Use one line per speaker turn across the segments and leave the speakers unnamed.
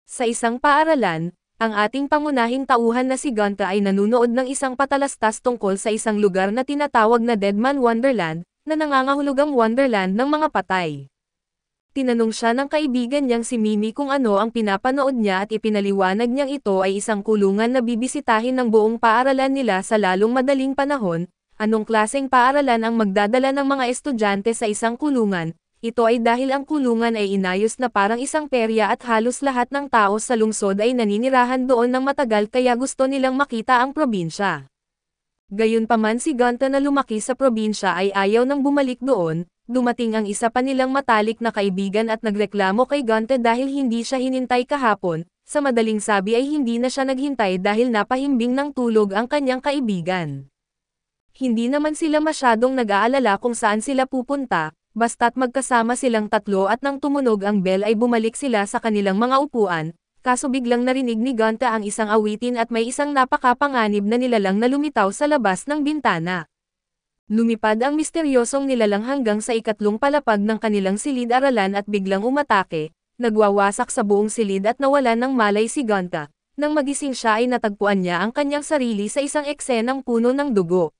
Sa isang paaralan, ang ating pangunahing tauhan na si Gonta ay nanunood ng isang patalastas tungkol sa isang lugar na tinatawag na Deadman Wonderland, na nangangahulugang Wonderland ng mga patay. Tinanong siya ng kaibigan niyang si Mimi kung ano ang pinapanood niya at ipinaliwanag niyang ito ay isang kulungan na bibisitahin ng buong paaralan nila sa lalong madaling panahon. Anong klaseng paaralan ang magdadala ng mga estudyante sa isang kulungan? Ito ay dahil ang kulungan ay inayos na parang isang perya at halos lahat ng tao sa lungsod ay naninirahan doon ng matagal kaya gusto nilang makita ang probinsya. Gayunpaman si Gonta na lumaki sa probinsya ay ayaw nang bumalik doon. Dumating ang isa pa nilang matalik na kaibigan at nagreklamo kay Gonta dahil hindi siya hinintay kahapon. Sa madaling sabi ay hindi na siya naghintay dahil napahimbing ng tulog ang kanyang kaibigan. Hindi naman sila masyadong nag-aalala kung saan sila pupunta, basta't magkasama silang tatlo at nang tumunog ang bell ay bumalik sila sa kanilang mga upuan, kaso biglang narinig ni Gonta ang isang awitin at may isang napakapanganib na nilalang na lumitaw sa labas ng bintana. Lumipad ang misteryosong nilalang hanggang sa ikatlong palapag ng kanilang silid-aralan at biglang umatake, nagwawasak sa buong silid at nawalan ng malay si Gonta. Nang magising siya ay natagpuan niya ang kanyang sarili sa isang eksenang puno ng dugo.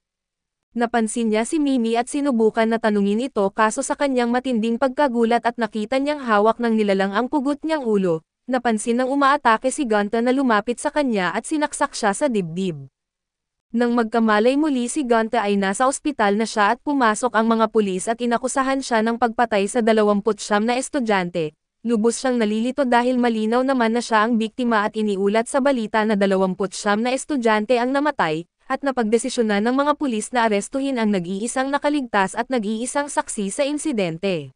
Napansin niya si Mimi at sinubukan na tanungin ito kaso sa kanyang matinding pagkagulat at nakita niyang hawak ng nilalang ang pugot niyang ulo, napansin ng umaatake si Gonta na lumapit sa kanya at sinaksak siya sa dibdib. Nang magkamalay muli si Gonta ay nasa ospital na siya at pumasok ang mga pulis at inakusahan siya ng pagpatay sa 29 na estudyante. Lubos siyang nalilito dahil malinaw naman na siya ang biktima at iniulat sa balita na 29 na estudyante ang namatay, at napagdesisyonan ng mga pulis na arestuhin ang nag-iisang nakaligtas at nag-iisang saksi sa insidente.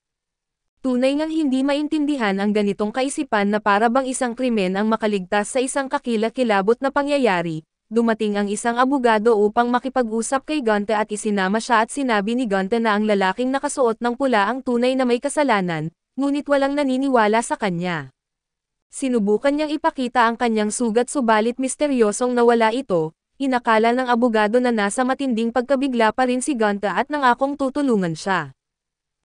Tunay ngang hindi maintindihan ang ganitong kaisipan na para bang isang krimen ang makaligtas sa isang kakilakilabot na pangyayari. Dumating ang isang abogado upang makipag-usap kay Gonta at isinama siya at sinabi ni Gonta na ang lalaking nakasuot ng pula ang tunay na may kasalanan, ngunit walang naniniwala sa kanya. Sinubukan niyang ipakita ang kanyang sugat subalit misteryosong nawala ito, inakala ng abogado na nasa matinding pagkabigla pa rin si Gonta at nangakong tutulungan siya.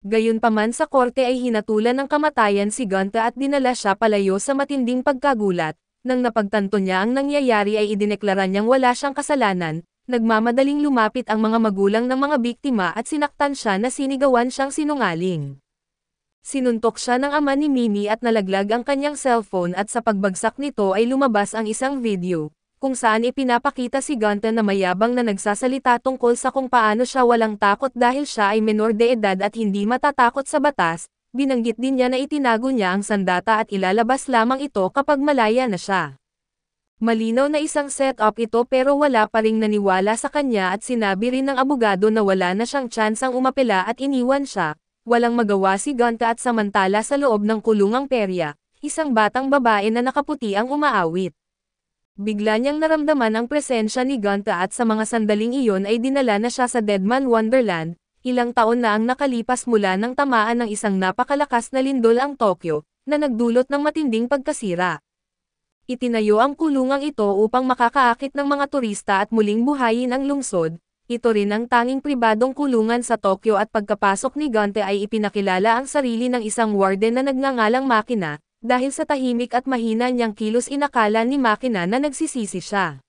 Gayunpaman sa korte ay hinatulan ng kamatayan si Gonta at dinala siya palayo sa matinding pagkagulat. Nang napagtanto niya ang nangyayari ay idineklara niyang wala siyang kasalanan, nagmamadaling lumapit ang mga magulang ng mga biktima at sinaktan siya na sinigawan siyang sinungaling. Sinuntok siya ng ama ni Mimi at nalaglag ang kanyang cellphone at sa pagbagsak nito ay lumabas ang isang video, kung saan ipinapakita si Gonta na mayabang na nagsasalita tungkol sa kung paano siya walang takot dahil siya ay menor de edad at hindi matatakot sa batas. Binanggit din niya na itinago niya ang sandata at ilalabas lamang ito kapag malaya na siya. Malinaw na isang setup ito pero wala pa ring naniwala sa kanya at sinabi rin ng abogado na wala na siyang tsansang umapela at iniwan siya. Walang magawa si Gonta at samantala sa loob ng kulungang perya, isang batang babae na nakaputi ang umaawit. Bigla niyang naramdaman ang presensya ni Gonta at sa mga sandaling iyon ay dinala na siya sa Deadman Wonderland. Ilang taon na ang nakalipas mula nang tamaan ng isang napakalakas na lindol ang Tokyo, na nagdulot ng matinding pagkasira. Itinayo ang kulungang ito upang makakaakit ng mga turista at muling buhayin ang lungsod. Ito rin ang tanging pribadong kulungan sa Tokyo at pagkapasok ni Gonta ay ipinakilala ang sarili ng isang warden na nagngangalang Makina, dahil sa tahimik at mahina niyang kilos inakala ni Makina na nagsisisi siya.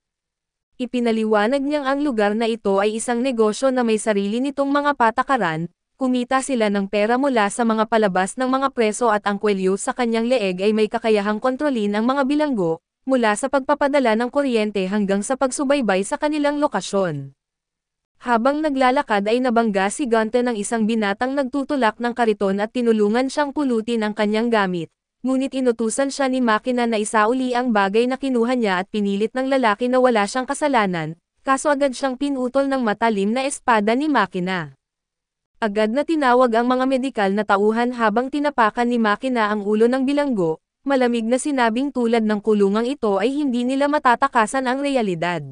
Ipinaliwanag niyang ang lugar na ito ay isang negosyo na may sarili nitong mga patakaran, kumita sila ng pera mula sa mga palabas ng mga preso at ang kwelyo sa kanyang leeg ay may kakayahang kontrolin ang mga bilanggo, mula sa pagpapadala ng kuryente hanggang sa pagsubaybay sa kanilang lokasyon. Habang naglalakad ay nabangga si Gonta ng isang binatang nagtutulak ng kariton at tinulungan siyang pulutin ang kanyang gamit. Ngunit inutusan siya ni Makina na isauli ang bagay na kinuha niya at pinilit ng lalaki na wala siyang kasalanan, kaso agad siyang pinutol ng matalim na espada ni Makina. Agad na tinawag ang mga medikal na tauhan habang tinapakan ni Makina ang ulo ng bilanggo, malamig na sinabing tulad ng kulungang ito ay hindi nila matatakasan ang realidad.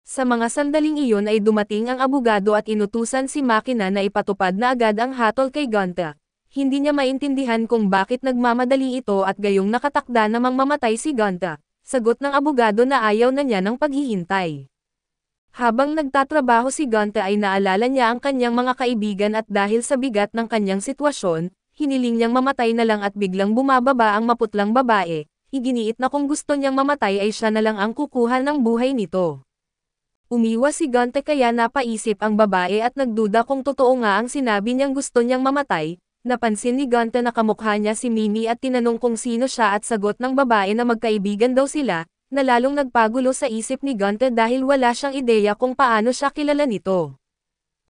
Sa mga sandaling iyon ay dumating ang abogado at inutusan si Makina na ipatupad na agad ang hatol kay Gonta. Hindi niya maintindihan kung bakit nagmamadali ito at gayong nakatakda namang mamatay si Gonta. Sagot ng abogado na ayaw na niya ng paghihintay. Habang nagtatrabaho si Gonta ay naalala niya ang kanyang mga kaibigan at dahil sa bigat ng kanyang sitwasyon, hiniling niyang mamatay na lang at biglang bumababa ang maputlang babae. iginiit na kung gusto niyang mamatay ay siya na lang ang kukuha ng buhay nito. Umiwas si Gunte kaya napaisip ang babae at nagduda kung totoo nga ang sinabi niyang gusto niyang mamatay. Napansin ni Gunte na kamukha niya si Mimi at tinanong kung sino siya at sagot ng babae na magkaibigan daw sila, na lalong nagpagulo sa isip ni Gunte dahil wala siyang ideya kung paano siya kilala nito.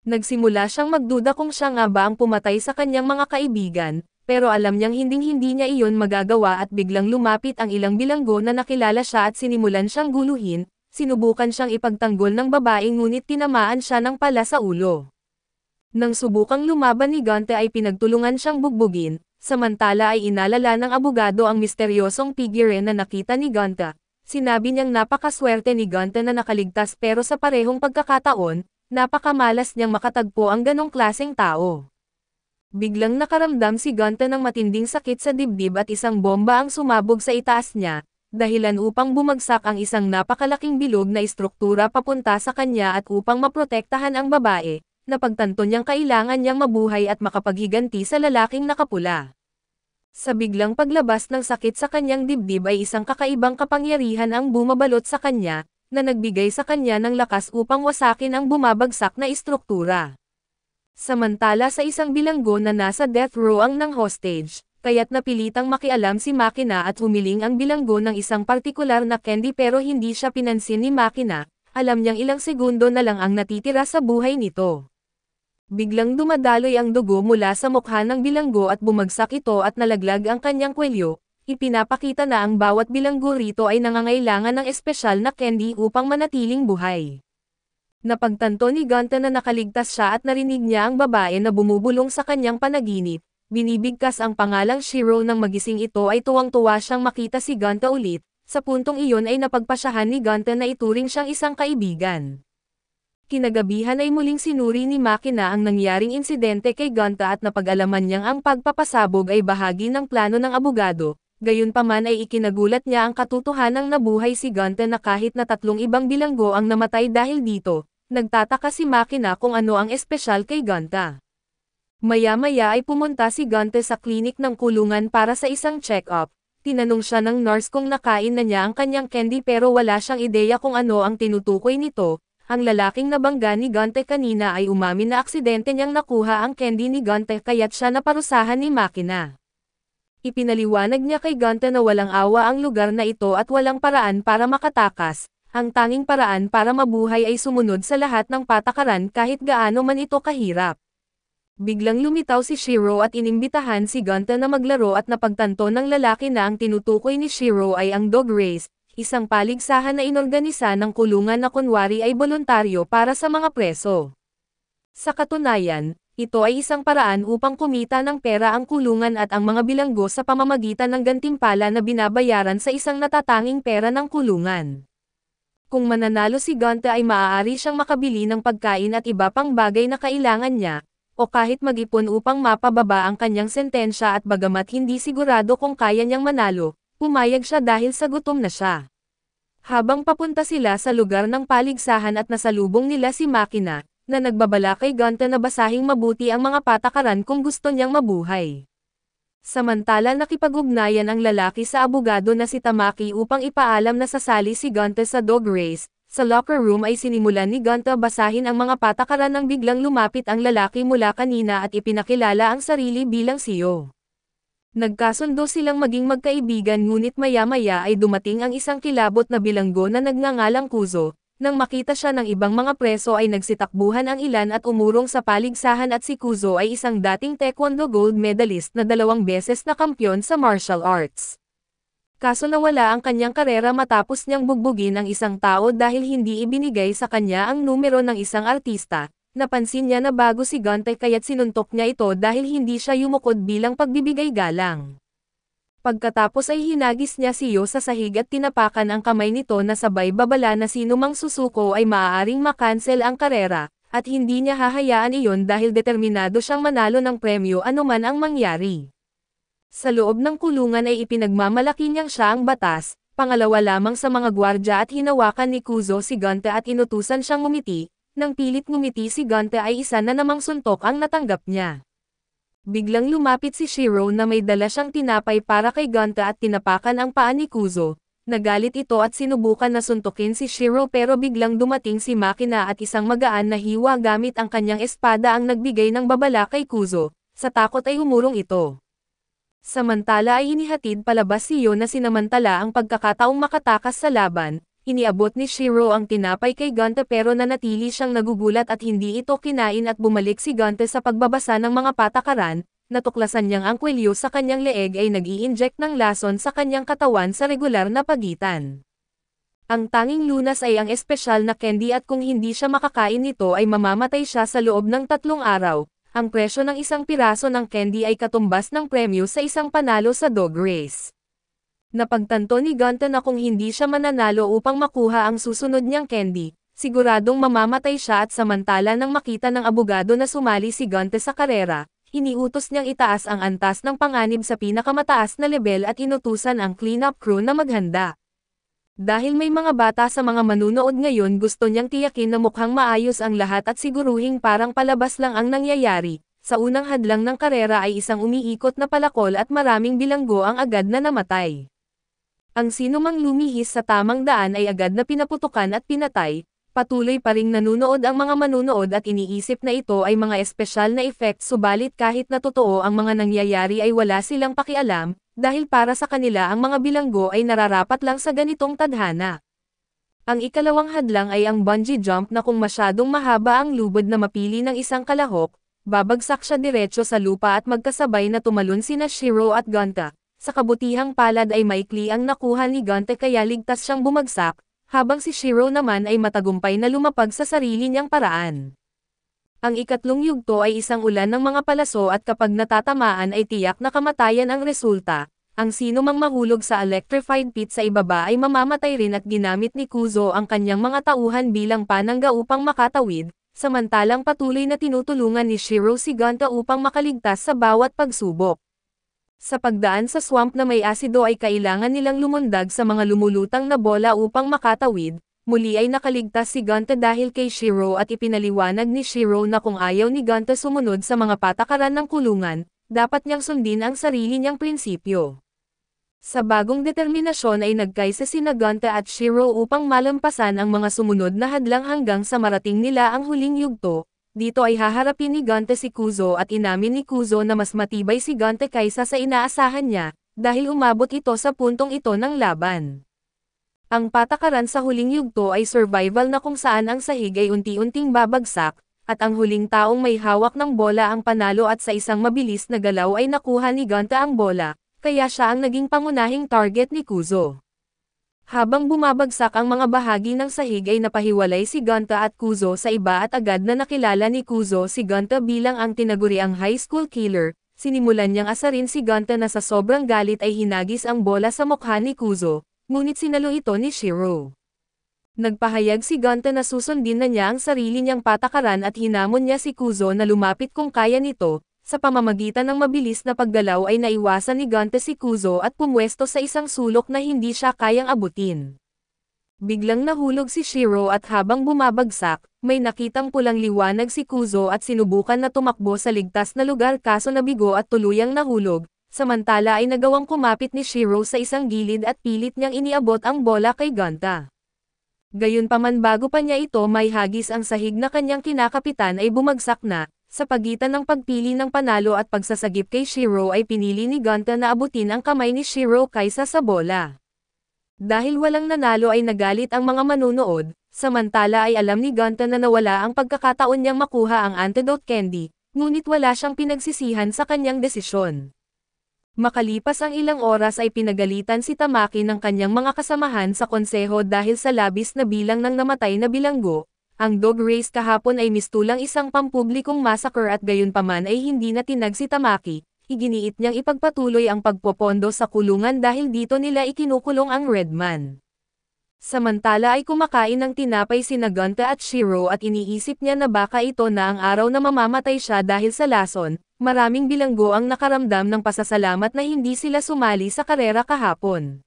Nagsimula siyang magduda kung siya nga ba ang pumatay sa kanyang mga kaibigan, pero alam niyang hinding-hindi niya iyon magagawa at biglang lumapit ang ilang bilanggo na nakilala siya at sinimulan siyang guluhin. Sinubukan siyang ipagtanggol ng babae ngunit tinamaan siya ng pala sa ulo. Nang subukang lumaban ni Gunte ay pinagtulungan siyang bugbugin, samantala ay inalala ng abogado ang misteryosong figure na nakita ni Gunte. Sinabi niyang napakaswerte ni Gunte na nakaligtas pero sa parehong pagkakataon, napakamalas niyang makatagpo ang ganong klaseng tao. Biglang nakaramdam si Gunte ng matinding sakit sa dibdib at isang bomba ang sumabog sa itaas niya, dahilan upang bumagsak ang isang napakalaking bilog na istruktura papunta sa kanya at upang maprotektahan ang babae, napagtanto niyang kailangan niyang mabuhay at makapaghiganti sa lalaking nakapula. Sa biglang paglabas ng sakit sa kanyang dibdib ay isang kakaibang kapangyarihan ang bumabalot sa kanya, na nagbigay sa kanya ng lakas upang wasakin ang bumabagsak na istruktura. Samantala sa isang bilanggo na nasa death row ang ng hostage, kaya't napilitang makialam si Makina at humiling ang bilanggo ng isang partikular na candy pero hindi siya pinansin ni Makina, alam niyang ilang segundo na lang ang natitira sa buhay nito. Biglang dumadaloy ang dugo mula sa mukha ng bilanggo at bumagsak ito at nalaglag ang kanyang kwelyo, ipinapakita na ang bawat bilanggo rito ay nangangailangan ng espesyal na candy upang manatiling buhay. Napagtanto ni Gunte na nakaligtas siya at narinig niya ang babae na bumubulong sa kanyang panaginip. Binibigkas ang pangalang Shiro nang magising ito ay tuwang-tuwa siyang makita si Gunte ulit, sa puntong iyon ay napagpasyahan ni Gunte na ituring siyang isang kaibigan. Kinagabihan ay muling sinuri ni Makina ang nangyaring insidente kay Gunte at napag-alaman niyang ang pagpapasabog ay bahagi ng plano ng abogado, gayunpaman ay ikinagulat niya ang katotohanang nabuhay si Gunte na kahit na 3 ibang bilanggo ang namatay dahil dito, nagtataka si Makina kung ano ang espesyal kay Gunte. Maya-maya ay pumunta si Gunte sa klinik ng kulungan para sa isang check-up. Tinanong siya ng nurse kung nakain na niya ang kanyang candy pero wala siyang ideya kung ano ang tinutukoy nito. Ang lalaking nabangga ni Gunte kanina ay umamin na aksidente niyang nakuha ang candy ni Gunte kaya't siya naparusahan ni Makina. Ipinaliwanag niya kay Gunte na walang awa ang lugar na ito at walang paraan para makatakas. Ang tanging paraan para mabuhay ay sumunod sa lahat ng patakaran kahit gaano man ito kahirap. Biglang lumitaw si Shiro at inimbitahan si Gunte na maglaro at napagtanto ng lalaki na ang tinutukoy ni Shiro ay ang dog race, isang paligsahan na inorganisa ng kulungan na kunwari ay voluntaryo para sa mga preso. Sa katunayan, ito ay isang paraan upang kumita ng pera ang kulungan at ang mga bilanggo sa pamamagitan ng gantimpala na binabayaran sa isang natatanging pera ng kulungan. Kung mananalo si Gunte ay maaari siyang makabili ng pagkain at iba pang bagay na kailangan niya, o kahit mag-ipon upang mapababa ang kanyang sentensya at bagamat hindi sigurado kung kaya niyang manalo, pumayag siya dahil sa gutom na siya. Habang papunta sila sa lugar ng paligsahan at nasalubong nila si Makina, na nagbabala kay Gunte na basahing mabuti ang mga patakaran kung gusto niyang mabuhay. Samantala nakipag-ugnayan ang lalaki sa abogado na si Tamaki upang ipaalam na sasali si Gunte sa dog race. Sa locker room ay sinimulan ni Gunte basahin ang mga patakaran nang biglang lumapit ang lalaki mula kanina at ipinakilala ang sarili bilang CEO. Nagkasundo silang maging magkaibigan ngunit maya-maya ay dumating ang isang kilabot na bilanggo na nagngangalang Kuzo. Nang makita siya ng ibang mga preso ay nagsitakbuhan ang ilan at umurong sa paligsahan at si Kuzo ay isang dating taekwondo gold medalist na 2 beses na kampyon sa martial arts. Kaso nawala ang kanyang karera matapos niyang bugbugin ang isang tao dahil hindi ibinigay sa kanya ang numero ng isang artista. Napansin niya na bago si Gunte kaya't sinuntok niya ito dahil hindi siya yumukod bilang pagbibigay galang. Pagkatapos ay hinagis niya si Yo sa sahig at tinapakan ang kamay nito na sabay babala na sinumang susuko ay maaaring makancel ang karera, at hindi niya hahayaan iyon dahil determinado siyang manalo ng premyo anuman ang mangyari. Sa loob ng kulungan ay ipinagmamalaki niyang siya ang batas, pangalawa lamang sa mga gwardya at hinawakan ni Kuzo si Gunte at inutusan siyang ngumiti. Nang pilit ngumiti si Gunte ay isa na namang suntok ang natanggap niya. Biglang lumapit si Shiro na may dala siyang tinapay para kay Gonta at tinapakan ang paa ni Kuzo. Nagalit ito at sinubukan na suntukin si Shiro pero biglang dumating si Makina at isang magaan na hiwa gamit ang kanyang espada ang nagbigay ng babala kay Kuzo. Sa takot ay humurong ito. Samantala ay inihatid palabas si Yo na sinamantala ang pagkakataong makatakas sa laban. Iniabot ni Shiro ang tinapay kay Gonta pero nanatili siyang nagugulat at hindi ito kinain at bumalik si Gonta sa pagbabasa ng mga patakaran. Natuklasan niyang ang kwelyo sa kanyang leeg ay nag-i-inject ng lason sa kanyang katawan sa regular na pagitan. Ang tanging lunas ay ang espesyal na candy at kung hindi siya makakain nito ay mamamatay siya sa loob ng 3 araw. Ang presyo ng isang piraso ng candy ay katumbas ng premyo sa isang panalo sa dog race. Napagtanto ni Gonta na kung hindi siya mananalo upang makuha ang susunod niyang candy, siguradong mamamatay siya at samantala nang makita ng abogado na sumali si Gonta sa karera, iniutos niyang itaas ang antas ng panganib sa pinakamataas na level at inutusan ang cleanup crew na maghanda. Dahil may mga bata sa mga manunood ngayon gusto niyang tiyakin na mukhang maayos ang lahat at siguruhing parang palabas lang ang nangyayari. Sa unang hadlang ng karera ay isang umiikot na palakol at maraming bilanggo ang agad na namatay. Ang sinumang lumihis sa tamang daan ay agad na pinaputukan at pinatay, patuloy pa ring nanunood ang mga manunood at iniisip na ito ay mga espesyal na effect subalit kahit na totoo ang mga nangyayari ay wala silang pakialam, dahil para sa kanila ang mga bilanggo ay nararapat lang sa ganitong tadhana. Ang ikalawang hadlang ay ang bungee jump na kung masyadong mahaba ang lubod na mapili ng isang kalahok, babagsak siya diretso sa lupa at magkasabay na tumalon sina Shiro at Gonta. Sa kabutihang palad ay maikli ang nakuha ni Gonta kaya ligtas siyang bumagsak, habang si Shiro naman ay matagumpay na lumapag sa sarili niyang paraan. Ang ikatlong yugto ay isang ulan ng mga palaso at kapag natatamaan ay tiyak na kamatayan ang resulta. Ang sino mang mahulog sa electrified pit sa ibaba ay mamamatay rin at ginamit ni Kuzo ang kanyang mga tauhan bilang panangga upang makatawid, samantalang patuloy na tinutulungan ni Shiro si Gonta upang makaligtas sa bawat pagsubok. Sa pagdaan sa swamp na may asido ay kailangan nilang lumundag sa mga lumulutang na bola upang makatawid, muli ay nakaligtas si Gonta dahil kay Shiro at ipinaliwanag ni Shiro na kung ayaw ni Gonta sumunod sa mga patakaran ng kulungan, dapat niyang sundin ang sarili niyang prinsipyo. Sa bagong determinasyon ay nagkaisa sina Gonta at Shiro upang malampasan ang mga sumunod na hadlang hanggang sa marating nila ang huling yugto. Dito ay haharapin ni Gonta si Kuzo at inamin ni Kuzo na mas matibay si Gonta kaysa sa inaasahan niya, dahil umabot ito sa puntong ito ng laban. Ang patakaran sa huling yugto ay survival na kung saan ang sahig ay unti-unting babagsak, at ang huling taong may hawak ng bola ang panalo at sa isang mabilis na galaw ay nakuha ni Gonta ang bola, kaya siya ang naging pangunahing target ni Kuzo. Habang bumabagsak ang mga bahagi ng sahig ay napahiwalay si Gonta at Kuzo sa iba at agad na nakilala ni Kuzo si Gonta bilang ang tinaguriang high school killer. Sinimulan niyang asarin si Gonta na sa sobrang galit ay hinagis ang bola sa mukha ni Kuzo, ngunit sinalo ito ni Shiro. Nagpahayag si Gonta na susundin na niya ang sarili niyang patakaran at hinamon niya si Kuzo na lumapit kung kaya nito. Sa pamamagitan ng mabilis na paggalaw ay naiwasan ni Gonta si Kuzo at pumwesto sa isang sulok na hindi siya kayang abutin. Biglang nahulog si Shiro at habang bumabagsak, may nakitang pulang liwanag si Kuzo at sinubukan na tumakbo sa ligtas na lugar kaso nabigo at tuluyang nahulog, samantala ay nagawang kumapit ni Shiro sa isang gilid at pilit niyang iniabot ang bola kay Gonta. Gayunpaman bago pa niya ito may hagis ang sahig na kanyang kinakapitan ay bumagsak na. Sa pagitan ng pagpili ng panalo at pagsasagip kay Shiro ay pinili ni Gonta na abutin ang kamay ni Shiro kaysa sa bola. Dahil walang nanalo ay nagalit ang mga manunood, samantala ay alam ni Gonta na nawala ang pagkakataon niyang makuha ang antidote candy, ngunit wala siyang pinagsisihan sa kanyang desisyon. Makalipas ang ilang oras ay pinagalitan si Tamaki ng kanyang mga kasamahan sa konseho dahil sa labis na bilang ng namatay na bilanggo. Ang dog race kahapon ay mistulang isang pampublikong massacre at gayunpaman ay hindi na tinag si Tamaki, iginiit niyang ipagpatuloy ang pagpopondo sa kulungan dahil dito nila ikinukulong ang Redman. Samantala ay kumakain ng tinapay sina Gonta at Shiro at iniisip niya na baka ito na ang araw na mamamatay siya dahil sa lason. Maraming bilanggo ang nakaramdam ng pasasalamat na hindi sila sumali sa karera kahapon.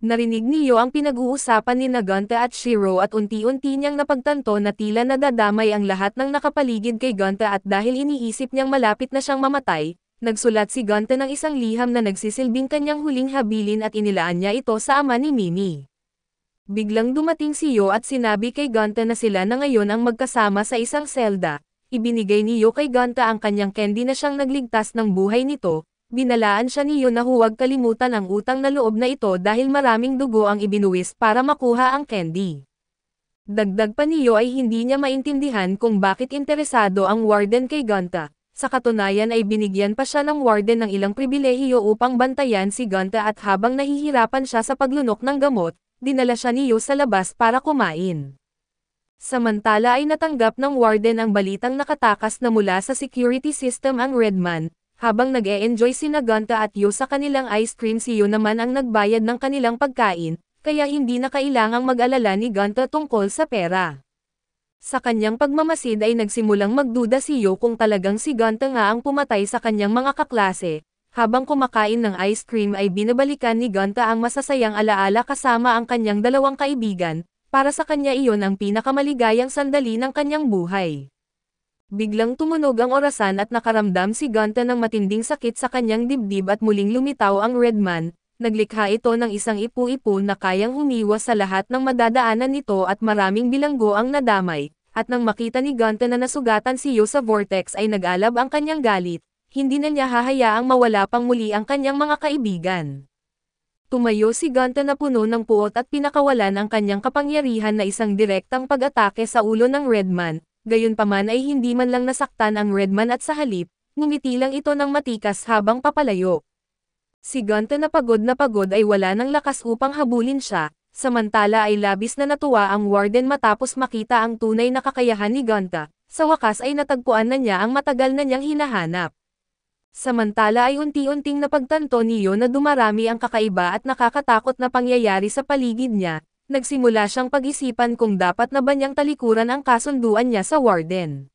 Narinig niyo ang pinag-uusapan ni Gonta at Shiro at unti-unti niyang napagtanto na tila nadadamay ang lahat ng nakapaligid kay Gonta at dahil iniisip niyang malapit na siyang mamatay, nagsulat si Gonta ng isang liham na nagsisilbing kanyang huling habilin at inilaan niya ito sa ama ni Mimi. Biglang dumating si Yo at sinabi kay Gonta na sila na ngayon ang magkasama sa isang selda. Ibinigay ni Yo kay Gonta ang kanyang candy na siyang nagligtas ng buhay nito. Binalaan siya ni Yo na huwag kalimutan ang utang na loob na ito dahil maraming dugo ang ibinuwis para makuha ang candy. Dagdag pa ni Yo ay hindi niya maintindihan kung bakit interesado ang warden kay Gonta. Sa katunayan ay binigyan pa siya ng warden ng ilang pribilehiyo upang bantayan si Gonta at habang nahihirapan siya sa paglunok ng gamot, dinala siya ni Yo sa labas para kumain. Samantala ay natanggap ng warden ang balitang nakatakas na mula sa security system ang Redman. Habang nag-e-enjoy sina Gonta at Yo sa kanilang ice cream, si Yo naman ang nagbayad ng kanilang pagkain, kaya hindi na kailangang mag-alala ni Gonta tungkol sa pera. Sa kanyang pagmamasid ay nagsimulang magduda si Yo kung talagang si Gonta nga ang pumatay sa kanyang mga kaklase. Habang kumakain ng ice cream ay binabalikan ni Gonta ang masasayang alaala kasama ang kanyang dalawang kaibigan, para sa kanya iyon ang pinakamaligayang sandali ng kanyang buhay. Biglang tumunog ang orasan at nakaramdam si Gonta ng matinding sakit sa kanyang dibdib at muling lumitaw ang Redman. Naglikha ito ng isang ipu-ipo na kayang humiwas sa lahat ng madadaanan nito at maraming bilanggo ang nadamay. At nang makita ni Gonta na nasugatan si Yo sa vortex ay nag-alab ang kanyang galit. Hindi na niya hahayaang mawala pang muli ang kanyang mga kaibigan. Tumayo si Gonta na puno ng puot at pinakawalan ang kanyang kapangyarihan na isang direktang pag-atake sa ulo ng Redman. Gayunpaman ay hindi man lang nasaktan ang Redman at sa halip, ngumiti lang ito ng matikas habang papalayo. Si Gonta na pagod ay wala ng lakas upang habulin siya, samantala ay labis na natuwa ang warden matapos makita ang tunay na kakayahan ni Gonta. Sa wakas ay natagpuan na niya ang matagal na niyang hinahanap. Samantala ay unti-unting napagtanto ni Yo na dumarami ang kakaiba at nakakatakot na pangyayari sa paligid niya. Nagsimula siyang pag-isipan kung dapat na ba niyang talikuran ang kasunduan niya sa warden.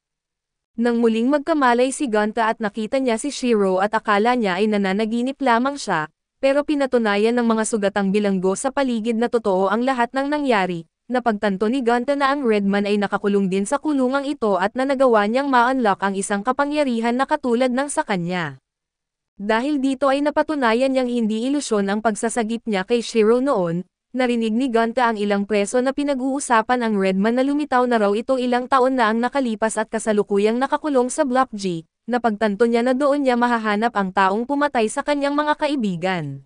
Nang muling magkamalay si Gonta at nakita niya si Shiro at akala niya ay nananaginip lamang siya, pero pinatunayan ng mga sugatang bilanggo sa paligid na totoo ang lahat ng nangyari. Napagtanto ni Gonta na ang Redman ay nakakulong din sa kulungang ito at na nagawa niyang ma-unlock ang isang kapangyarihan na katulad ng sa kanya. Dahil dito ay napatunayan niyang hindi ilusyon ang pagsasagip niya kay Shiro noon. Narinig ni Gonta ang ilang preso na pinag-uusapan ang Redman na lumitaw na raw ito ilang taon na ang nakalipas at kasalukuyang nakakulong sa Block G. Napagtanto niya na doon niya mahahanap ang taong pumatay sa kanyang mga kaibigan.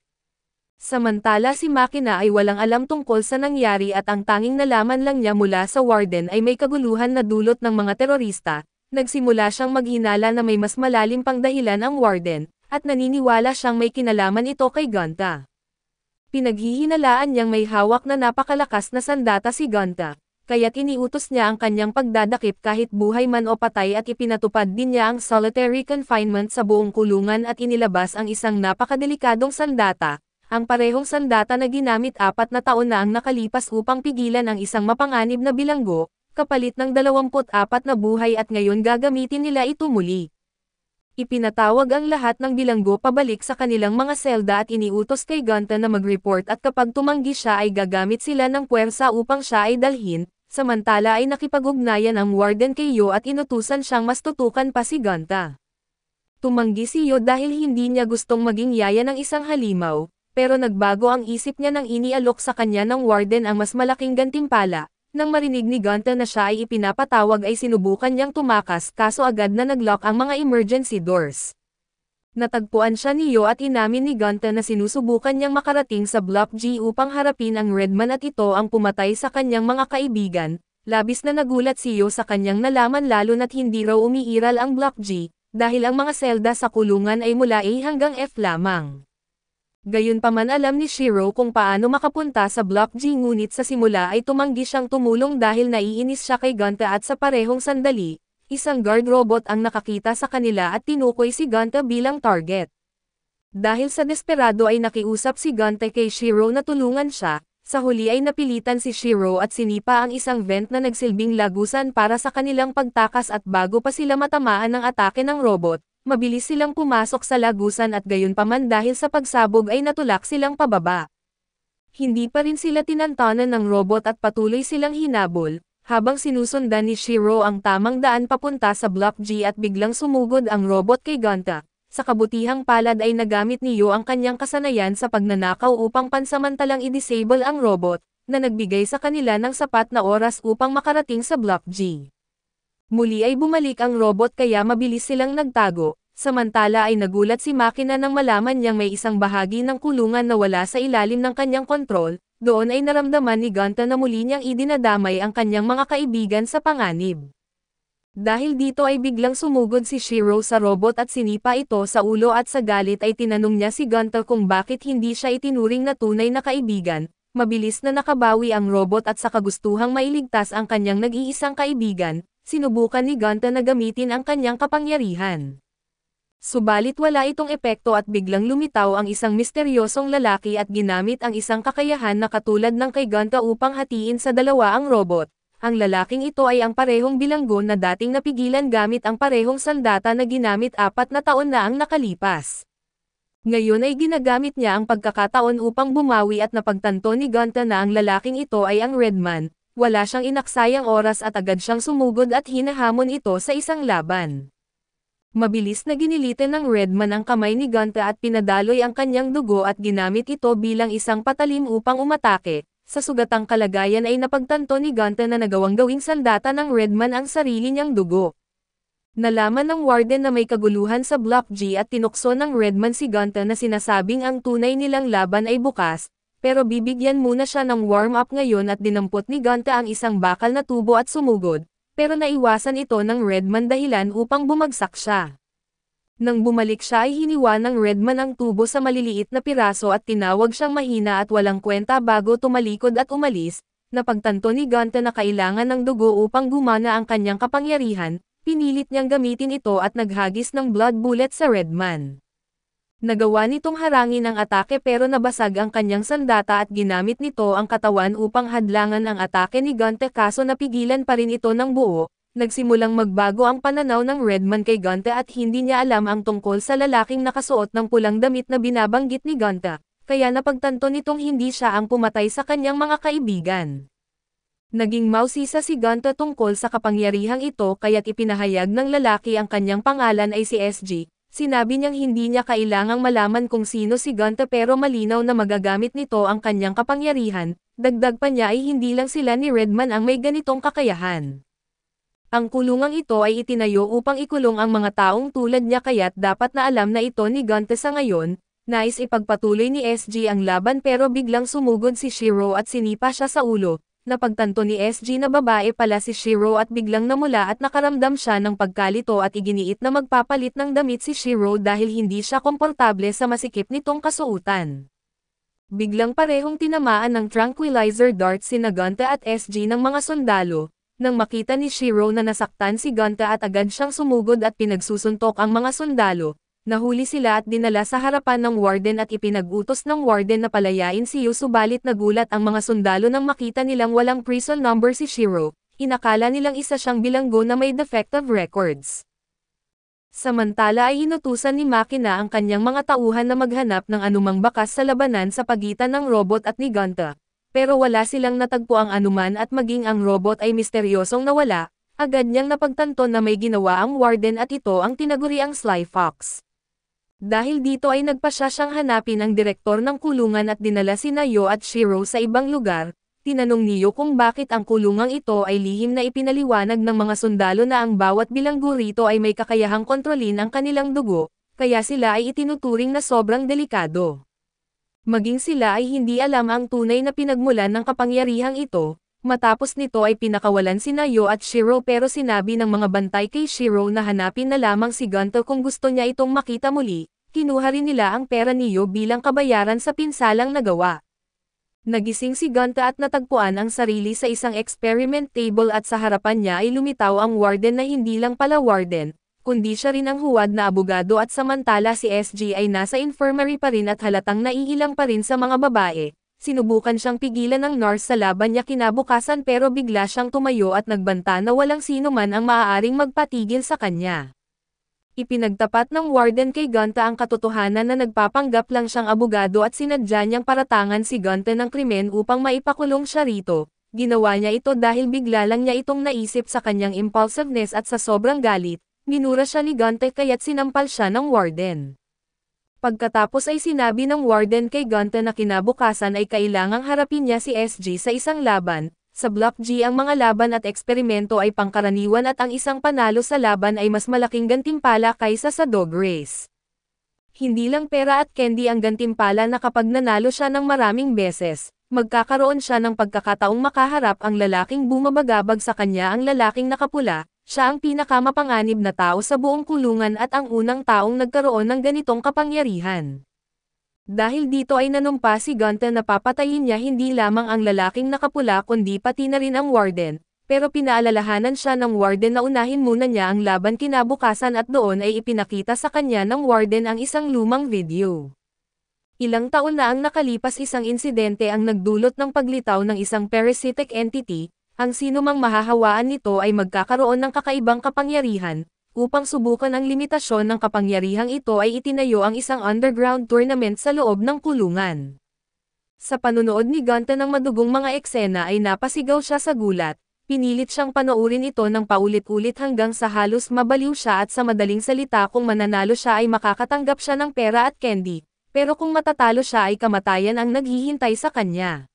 Samantala si Makina ay walang alam tungkol sa nangyari at ang tanging nalaman lang niya mula sa warden ay may kaguluhan na dulot ng mga terorista. Nagsimula siyang maghinala na may mas malalim pang dahilan ang warden, at naniniwala siyang may kinalaman ito kay Gonta. Pinaghihinalaan niyang may hawak na napakalakas na sandata si Gonta, kaya't iniutos niya ang kanyang pagdadakip kahit buhay man o patay at ipinatupad din niya ang solitary confinement sa buong kulungan at inilabas ang isang napakadelikadong sandata, ang parehong sandata na ginamit 4 na taon na ang nakalipas upang pigilan ang isang mapanganib na bilanggo, kapalit ng 24 na buhay at ngayon gagamitin nila ito muli. Ipinatawag ang lahat ng bilanggo pabalik sa kanilang mga selda at iniutos kay Gonta na mag-report at kapag tumanggi siya ay gagamit sila ng puwersa upang siya ay dalhin, samantala ay nakipag-ugnayan ang warden kay Yo at inutusan siyang mas tutukan pa si Gonta. Tumanggi si Yo dahil hindi niya gustong maging yaya ng isang halimaw, pero nagbago ang isip niya nang inialok sa kanya ng warden ang mas malaking gantimpala. Nang marinig ni Gonta na siya ay ipinapatawag ay sinubukan niyang tumakas kaso agad na naglock ang mga emergency doors. Natagpuan siya ni Yo at inamin ni Gonta na sinusubukan niyang makarating sa Block G upang harapin ang Redman at ito ang pumatay sa kanyang mga kaibigan. Labis na nagulat si Yo sa kanyang nalaman lalo na't hindi raw umiiral ang Block G, dahil ang mga selda sa kulungan ay mula A hanggang F lamang. Gayunpaman alam ni Shiro kung paano makapunta sa Block G ngunit sa simula ay tumanggi siyang tumulong dahil naiinis siya kay Gonta at sa parehong sandali, isang guard robot ang nakakita sa kanila at tinukoy si Gonta bilang target. Dahil sa desperado ay nakiusap si Gonta kay Shiro na tulungan siya, sa huli ay napilitan si Shiro at sinipa ang isang vent na nagsilbing lagusan para sa kanilang pagtakas at bago pa sila matamaan ng atake ng robot, mabilis silang pumasok sa lagusan at gayunpaman dahil sa pagsabog ay natulak silang pababa. Hindi pa rin sila tinantanan ng robot at patuloy silang hinabol, habang sinusundan ni Shiro ang tamang daan papunta sa Block G at biglang sumugod ang robot kay Gonta. Sa kabutihang palad ay nagamit ni Yo ang kanyang kasanayan sa pagnanakaw upang pansamantalang i-disable ang robot, na nagbigay sa kanila ng sapat na oras upang makarating sa Block G. Muli ay bumalik ang robot kaya mabilis silang nagtago. Samantala ay nagulat si Makina nang malaman niyang may isang bahagi ng kulungan na wala sa ilalim ng kanyang kontrol. Doon ay naramdaman ni Gonta na muli niyang idinadamay ang kanyang mga kaibigan sa panganib. Dahil dito ay biglang sumugod si Shiro sa robot at sinipa ito sa ulo at sa galit ay tinanong niya si Gonta kung bakit hindi siya itinuring na tunay na kaibigan. Mabilis na nakabawi ang robot at sa kagustuhang mailigtas ang kanyang nag-iisang kaibigan, sinubukan ni Gonta na gamitin ang kanyang kapangyarihan. Subalit wala itong epekto at biglang lumitaw ang isang misteryosong lalaki at ginamit ang isang kakayahan na katulad ng kay Gonta upang hatiin sa dalawa ang robot. Ang lalaking ito ay ang parehong bilanggo na dating napigilan gamit ang parehong sandata na ginamit 4 na taon na ang nakalipas. Ngayon ay ginagamit niya ang pagkakataon upang bumawi at napagtanto ni Gonta na ang lalaking ito ay ang Redman. Wala siyang inaksayang oras at agad siyang sumugod at hinahamon ito sa isang laban. Mabilis na ginilitin ng Redman ang kamay ni Gonta at pinadaloy ang kanyang dugo at ginamit ito bilang isang patalim upang umatake. Sa sugatang kalagayan ay napagtanto ni Gonta na nagawang gawing sandata ng Redman ang sarili niyang dugo. Nalaman ng Warden na may kaguluhan sa Block G at tinukso ng Redman si Gonta na sinasabing ang tunay nilang laban ay bukas, pero bibigyan muna siya ng warm-up ngayon at dinampot ni Gonta ang isang bakal na tubo at sumugod. Pero naiwasan ito ng Redman dahilan upang bumagsak siya. Nang bumalik siya ay hiniwa ng Redman ang tubo sa maliliit na piraso at tinawag siyang mahina at walang kwenta bago tumalikod at umalis. Napagtanto ni Gonta na kailangan ng dugo upang gumana ang kanyang kapangyarihan, pinilit niyang gamitin ito at naghagis ng blood bullet sa Redman. Nagawa nitong harangin ang atake pero nabasag ang kanyang sandata at ginamit nito ang katawan upang hadlangan ang atake ni Gonta kaso napigilan pa rin ito ng buo. Nagsimulang magbago ang pananaw ng Redman kay Gonta at hindi niya alam ang tungkol sa lalaking nakasuot ng pulang damit na binabanggit ni Gonta, kaya napagtanto nitong hindi siya ang pumatay sa kanyang mga kaibigan. Naging mausisa si Gonta tungkol sa kapangyarihang ito kaya't ipinahayag ng lalaki ang kanyang pangalan ay si SG. Sinabi niyang hindi niya kailangang malaman kung sino si Gonta pero malinaw na magagamit nito ang kanyang kapangyarihan, dagdag pa niya ay hindi lang sila ni Redman ang may ganitong kakayahan. Ang kulungang ito ay itinayo upang ikulong ang mga taong tulad niya kaya't dapat na alam na ito ni Gonta sa ngayon. Nais ipagpatuloy ni SG ang laban pero biglang sumugod si Shiro at sinipa siya sa ulo. Napagtanto ni SG na babae pala si Shiro at biglang namula at nakaramdam siya ng pagkalito at iginiit na magpapalit ng damit si Shiro dahil hindi siya komportable sa masikip nitong kasuotan. Biglang parehong tinamaan ng tranquilizer dart sina Gonta at SG ng mga sundalo. Nang makita ni Shiro na nasaktan si Gonta at agad siyang sumugod at pinagsusuntok ang mga sundalo, nahuli sila at dinala sa harapan ng warden at ipinag-utos ng warden na palayain si Yu subalit nagulat ang mga sundalo nang makita nilang walang prison number si Shiro, inakala nilang isa siyang bilanggo na may defective records. Samantala ay inutusan ni Makina ang kanyang mga tauhan na maghanap ng anumang bakas sa labanan sa pagitan ng robot at ni Gonta, pero wala silang natagpo ang anuman at maging ang robot ay misteryosong nawala, agad niyang napagtanto na may ginawa ang warden at ito ang tinaguriang Sly Fox. Dahil dito ay nagpasya siyang hanapin ang direktor ng kulungan at dinala sina Yo at Shiro sa ibang lugar. Tinanong ni Yo kung bakit ang kulungang ito ay lihim na ipinaliwanag ng mga sundalo na ang bawat bilanggo rito ay may kakayahang kontrolin ang kanilang dugo, kaya sila ay itinuturing na sobrang delikado. Maging sila ay hindi alam ang tunay na pinagmulan ng kapangyarihang ito. Matapos nito ay pinakawalan sina Yo at Shiro pero sinabi ng mga bantay kay Shiro na hanapin na lamang si Gonta kung gusto niya itong makita muli. Kinuha rin nila ang pera ni Yo bilang kabayaran sa pinsalang nagawa. Nagising si Gonta at natagpuan ang sarili sa isang experiment table at sa harapan niya ay lumitaw ang warden na hindi lang pala warden, kundi siya rin ang huwad na abogado at samantala si SG ay nasa infirmary pa rin at halatang naiilang pa rin sa mga babae. Sinubukan siyang pigilan ng nurse sa laban niya kinabukasan pero bigla siyang tumayo at nagbanta na walang sino man ang maaaring magpatigil sa kanya. Ipinagtapat ng warden kay Gunta ang katotohanan na nagpapanggap lang siyang abogado at sinadya niyang paratangan si Gunta ng krimen upang maipakulong siya rito. Ginawa niya ito dahil bigla lang niya itong naisip sa kanyang impulsiveness at sa sobrang galit, minura siya ni Gunta kaya't sinampal siya ng warden. Pagkatapos ay sinabi ng warden kay Gunta na kinabukasan ay kailangang harapin niya si SG sa isang laban. Sa Block G ang mga laban at eksperimento ay pangkaraniwan at ang isang panalo sa laban ay mas malaking gantimpala kaysa sa dog race. Hindi lang pera at candy ang gantimpala na kapag nanalo siya ng maraming beses, magkakaroon siya ng pagkakataong makaharap ang lalaking bumabagabag sa kanya ang lalaking nakapula, siya ang pinakamapanganib na tao sa buong kulungan at ang unang taong nagkaroon ng ganitong kapangyarihan. Dahil dito ay nanumpa si Gunta na papatayin niya hindi lamang ang lalaking nakapula kundi pati na rin ang warden, pero pinaalalahanan siya ng warden na unahin muna niya ang laban kinabukasan at doon ay ipinakita sa kanya ng warden ang isang lumang video. Ilang taon na ang nakalipas isang insidente ang nagdulot ng paglitaw ng isang parasitic entity, ang sinumang mahahawaan nito ay magkakaroon ng kakaibang kapangyarihan. Upang subukan ang limitasyon ng kapangyarihang ito ay itinayo ang isang underground tournament sa loob ng kulungan. Sa panunood ni Gunta ng madugong mga eksena ay napasigaw siya sa gulat, pinilit siyang panoorin ito ng paulit-ulit hanggang sa halos mabaliw siya at sa madaling salita kung mananalo siya ay makakatanggap siya ng pera at candy, pero kung matatalo siya ay kamatayan ang naghihintay sa kanya.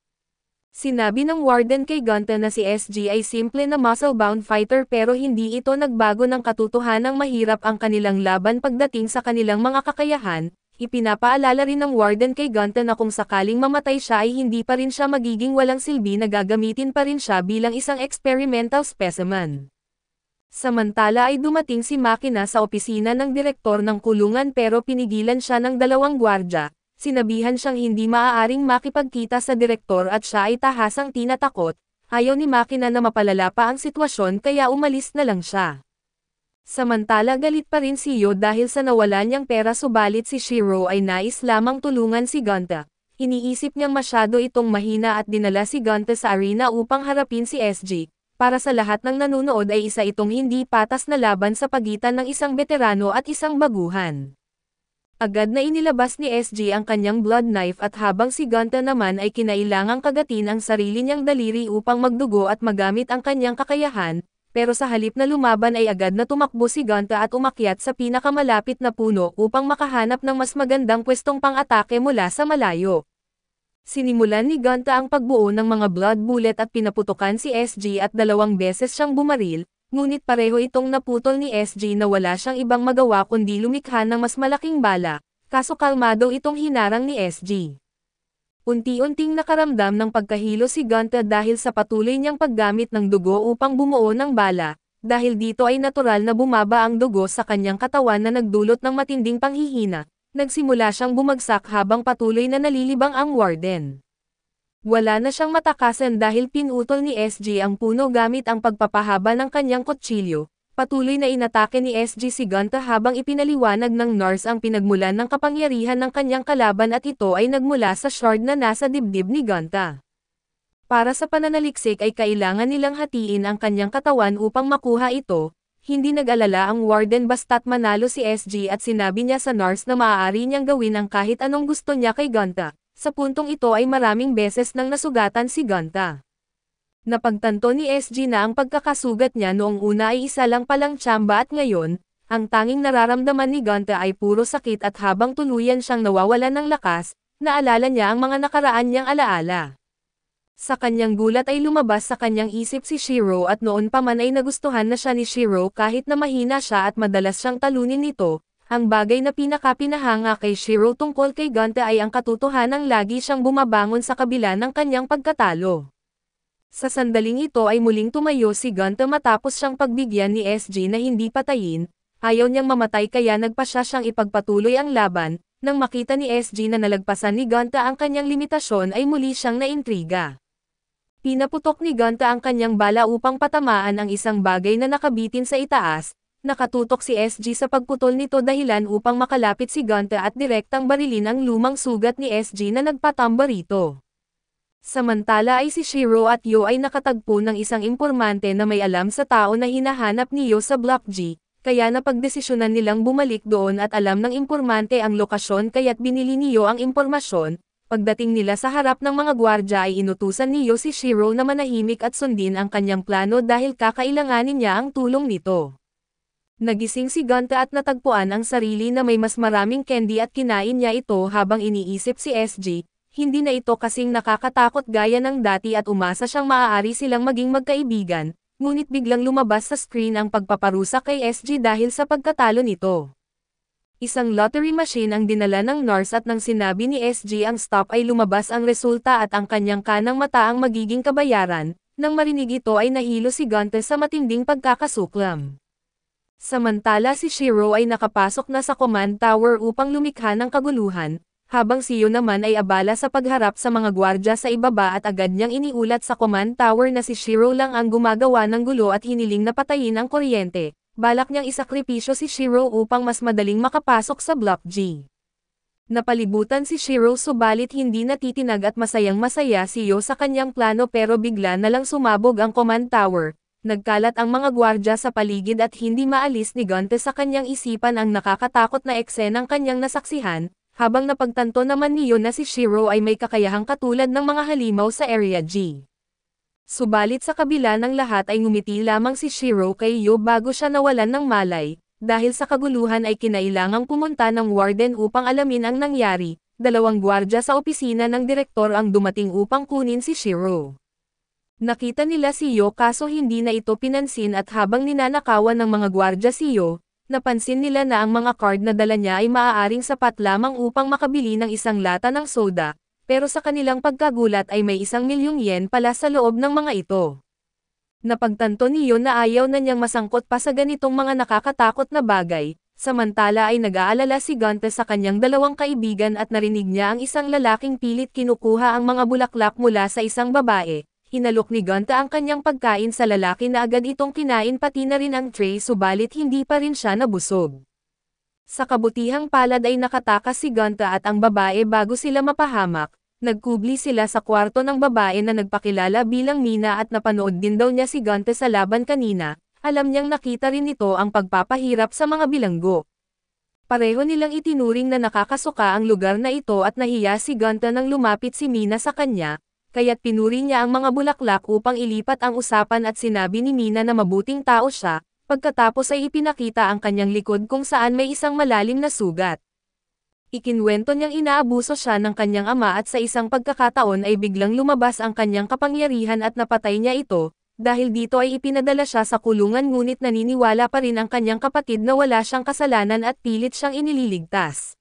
Sinabi ng warden kay Gunta na si SG ay simple na muscle-bound fighter pero hindi ito nagbago ng katotohanang mahirap ang kanilang laban pagdating sa kanilang mga kakayahan. Ipinapaalala rin ng warden kay Gunta na kung sakaling mamatay siya ay hindi pa rin siya magiging walang silbi na gagamitin pa rin siya bilang isang experimental specimen. Samantala ay dumating si Makina sa opisina ng direktor ng kulungan pero pinigilan siya ng dalawang gwardya. Sinabihan siyang hindi maaaring makipagkita sa direktor at siya ay tahasang tinatakot, ayaw ni Makina na mapalala pa ang sitwasyon kaya umalis na lang siya. Samantala galit pa rin si Yo dahil sa nawala niyang pera subalit si Shiro ay nais lamang tulungan si Gunta. Iniisip niyang masyado itong mahina at dinala si Gunta sa arena upang harapin si SG. Para sa lahat ng nanunood ay isa itong hindi patas na laban sa pagitan ng isang veterano at isang baguhan. Agad na inilabas ni SG ang kanyang blood knife at habang si Gunta naman ay kinailangang kagatin ang sarili niyang daliri upang magdugo at magamit ang kanyang kakayahan, pero sa halip na lumaban ay agad na tumakbo si Gunta at umakyat sa pinakamalapit na puno upang makahanap ng mas magandang pwestong pang-atake mula sa malayo. Sinimulan ni Gunta ang pagbuo ng mga blood bullet at pinaputukan si SG at 2 beses siyang bumaril. Ngunit pareho itong naputol ni SG na wala siyang ibang magawa kundi lumikha ng mas malaking bala, kaso kalmado itong hinarang ni SG. Unti-unting nakaramdam ng pagkahilo si Gunta dahil sa patuloy niyang paggamit ng dugo upang bumuo ng bala, dahil dito ay natural na bumaba ang dugo sa kanyang katawan na nagdulot ng matinding panghihina, nagsimula siyang bumagsak habang patuloy na nalilibang ang warden. Wala na siyang matakasan dahil pinutol ni SG ang puno gamit ang pagpapahaba ng kanyang kutsilyo. Patuloy na inatake ni SG si Gunta habang ipinaliwanag ng nurse ang pinagmulan ng kapangyarihan ng kanyang kalaban at ito ay nagmula sa shard na nasa dibdib ni Gunta. Para sa pananaliksik ay kailangan nilang hatiin ang kanyang katawan upang makuha ito. Hindi nag-alala ang warden basta't manalo si SG at sinabi niya sa nurse na maaari niyang gawin ang kahit anong gusto niya kay Gunta. Sa puntong ito ay maraming beses nang nasugatan si Gunta. Napagtanto ni SG na ang pagkakasugat niya noong una ay isa lang palang tsamba at ngayon, ang tanging nararamdaman ni Gunta ay puro sakit at habang tuluyan siyang nawawalan ng lakas, naalala niya ang mga nakaraan niyang alaala. Sa kanyang gulat ay lumabas sa kanyang isip si Shiro at noon pa man ay nagustuhan na siya ni Shiro kahit na mahina siya at madalas siyang talunin nito. Ang bagay na pinakapinahanga kay Shiro tungkol kay Gunta ay ang katotohanang lagi siyang bumabangon sa kabila ng kanyang pagkatalo. Sa sandaling ito ay muling tumayo si Gunta matapos siyang pagbigyan ni SG na hindi patayin, ayaw niyang mamatay kaya nagpasya siyang ipagpatuloy ang laban, nang makita ni SG na nalagpasan ni Gunta ang kanyang limitasyon ay muli siyang naintriga. Pinaputok ni Gunta ang kanyang bala upang patamaan ang isang bagay na nakabitin sa itaas. Nakatutok si SG sa pagputol nito dahilan upang makalapit si Gunta at direktang barilin ang lumang sugat ni SG na nagpatamba rito. Samantala ay si Shiro at Yo ay nakatagpo ng isang impormante na may alam sa tao na hinahanap ni Yo sa Block G, kaya napagdesisyonan nilang bumalik doon at alam ng impormante ang lokasyon kaya't binili ni Yo ang impormasyon. Pagdating nila sa harap ng mga gwardya ay inutusan ni Yo si Shiro na manahimik at sundin ang kanyang plano dahil kakailanganin niya ang tulong nito. Nagising si Gonta at natagpuan ang sarili na may mas maraming candy at kinain niya ito habang iniisip si SG, hindi na ito kasing nakakatakot gaya ng dati at umasa siyang maaari silang maging magkaibigan, ngunit biglang lumabas sa screen ang pagpaparusa kay SG dahil sa pagkatalo nito. Isang lottery machine ang dinala ng nurse at nang sinabi ni SG ang stop ay lumabas ang resulta at ang kanyang kanang mata ang magiging kabayaran, nang marinig ito ay nahilo si Gonta sa matinding pagkakasuklam. Samantala si Shiro ay nakapasok na sa command tower upang lumikha ng kaguluhan, habang si Yo naman ay abala sa pagharap sa mga gwardya sa ibaba at agad niyang iniulat sa command tower na si Shiro lang ang gumagawa ng gulo at hiniling na patayin ang kuryente. Balak niyang isakripisyo si Shiro upang mas madaling makapasok sa Block G. Napalibutan si Shiro subalit hindi natitinag at masayang-masaya si Yo sa kanyang plano pero bigla na lang sumabog ang command tower. Nagkalat ang mga gwardya sa paligid at hindi maalis ni Gonta sa kanyang isipan ang nakakatakot na eksenang kanyang nasaksihan, habang napagtanto naman ni Yo na si Shiro ay may kakayahang katulad ng mga halimaw sa Area G. Subalit sa kabila ng lahat ay ngumiti lamang si Shiro kay Yo bago siya nawalan ng malay, dahil sa kaguluhan ay kinailangang pumunta ng warden upang alamin ang nangyari. 2 gwardya sa opisina ng direktor ang dumating upang kunin si Shiro. Nakita nila si Yo kaso hindi na ito pinansin at habang ninanakawan ng mga gwardya si Yo, napansin nila na ang mga card na dala niya ay maaaring sapat lamang upang makabili ng isang lata ng soda. Pero sa kanilang pagkagulat ay may 1,000,000 yen pala sa loob ng mga ito. Napagtanto ni Yo na ayaw na niyang masangkot pa sa ganitong mga nakakatakot na bagay, samantala ay nag-aalala si Gonta sa kanyang 2 kaibigan at narinig niya ang isang lalaking pilit kinukuha ang mga bulaklak mula sa isang babae. Hinalok ni Gonta ang kanyang pagkain sa lalaki na agad itong kinain pati na rin ang tray subalit hindi pa rin siya nabusog. Sa kabutihang palad ay nakatakas si Gonta at ang babae bago sila mapahamak. Nagkubli sila sa kwarto ng babae na nagpakilala bilang Mina at napanood din daw niya si Gonta sa laban kanina, alam niyang nakita rin nito ang pagpapahirap sa mga bilanggo. Pareho nilang itinuring na nakakasuka ang lugar na ito at nahiya si Gonta nang lumapit si Mina sa kanya, kaya't pinuri niya ang mga bulaklak upang ilipat ang usapan at sinabi ni Mina na mabuting tao siya, pagkatapos ay ipinakita ang kanyang likod kung saan may isang malalim na sugat. Ikinwento niyang inaabuso siya ng kanyang ama at sa isang pagkakataon ay biglang lumabas ang kanyang kapangyarihan at napatay niya ito, dahil dito ay ipinadala siya sa kulungan ngunit naniniwala pa rin ang kanyang kapatid na wala siyang kasalanan at pilit siyang inililigtas.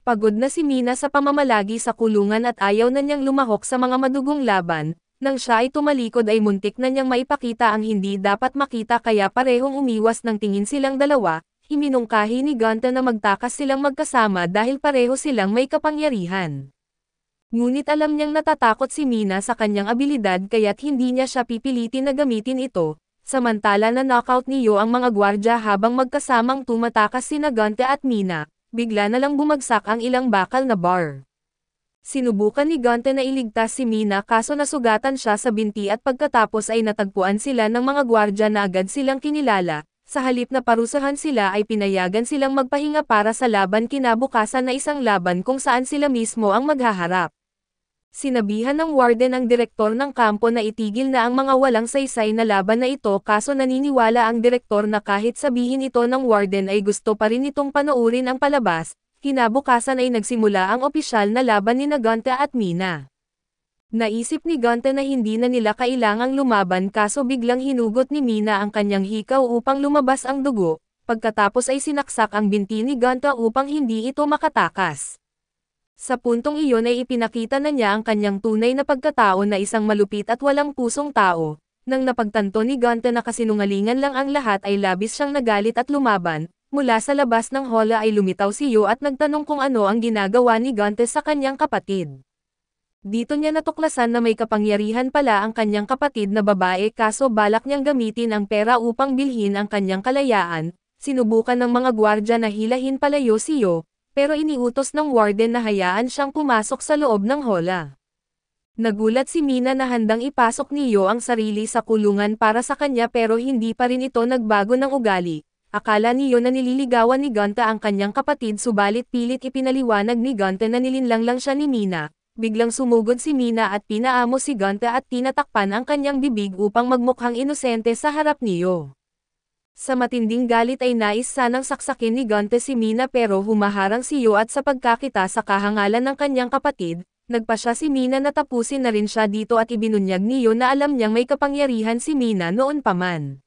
Pagod na si Mina sa pamamalagi sa kulungan at ayaw na niyang lumahok sa mga madugong laban, nang siya ay tumalikod ay muntik na niyang maipakita ang hindi dapat makita kaya parehong umiwas ng tingin silang dalawa. Iminungkahi ni Gonta na magtakas silang magkasama dahil pareho silang may kapangyarihan. Ngunit alam niyang natatakot si Mina sa kanyang abilidad kaya't hindi niya siya pipilitin na gamitin ito, samantala na knockout ni Yo ang mga gwardya habang magkasamang tumatakas sina Gonta at Mina, bigla na lang bumagsak ang ilang bakal na bar. Sinubukan ni Gonta na iligtas si Mina kaso nasugatan siya sa binti at pagkatapos ay natagpuan sila ng mga gwardya na agad silang kinilala. Sa halip na parusahan sila ay pinayagan silang magpahinga para sa laban kinabukasan na isang laban kung saan sila mismo ang maghaharap. Sinabihan ng warden ang direktor ng kampo na itigil na ang mga walang saysay na laban na ito kaso naniniwala ang direktor na kahit sabihin ito ng warden ay gusto pa rin itong panoorin ang palabas. Kinabukasan ay nagsimula ang opisyal na laban ni Gonta at Mina. Naisip ni Gonta na hindi na nila kailangang lumaban kaso biglang hinugot ni Mina ang kanyang hikaw upang lumabas ang dugo, pagkatapos ay sinaksak ang binti ni Gonta upang hindi ito makatakas. Sa puntong iyon ay ipinakita na niya ang kanyang tunay na pagkatao na isang malupit at walang pusong tao. Nang napagtanto ni Gonta na kasinungalingan lang ang lahat ay labis siyang nagalit at lumaban. Mula sa labas ng hola ay lumitaw si Yo at nagtanong kung ano ang ginagawa ni Gonta sa kanyang kapatid. Dito niya natuklasan na may kapangyarihan pala ang kanyang kapatid na babae kaso balak niyang gamitin ang pera upang bilhin ang kanyang kalayaan. Sinubukan ng mga gwardya na hilahin palayo si Yo, pero iniutos ng warden na hayaan siyang pumasok sa loob ng hola. Nagulat si Mina na handang ipasok ni Yo ang sarili sa kulungan para sa kanya pero hindi pa rin ito nagbago ng ugali. Akala niyo na nililigawan ni Gonta ang kanyang kapatid subalit pilit ipinaliwanag ni Gonta na nilinlang lang siya ni Mina. Biglang sumugod si Mina at pinaamo si Gonta at tinatakpan ang kanyang bibig upang magmukhang inosente sa harap niyo. Sa matinding galit ay nais sanang saksakin ni Gonta si Mina pero humaharang si Yo at sa pagkakita sa kahangalan ng kanyang kapatid, nagpa siya si Mina na tapusin na rin siya dito at ibinunyag ni Yo na alam niyang may kapangyarihan si Mina noon pa man.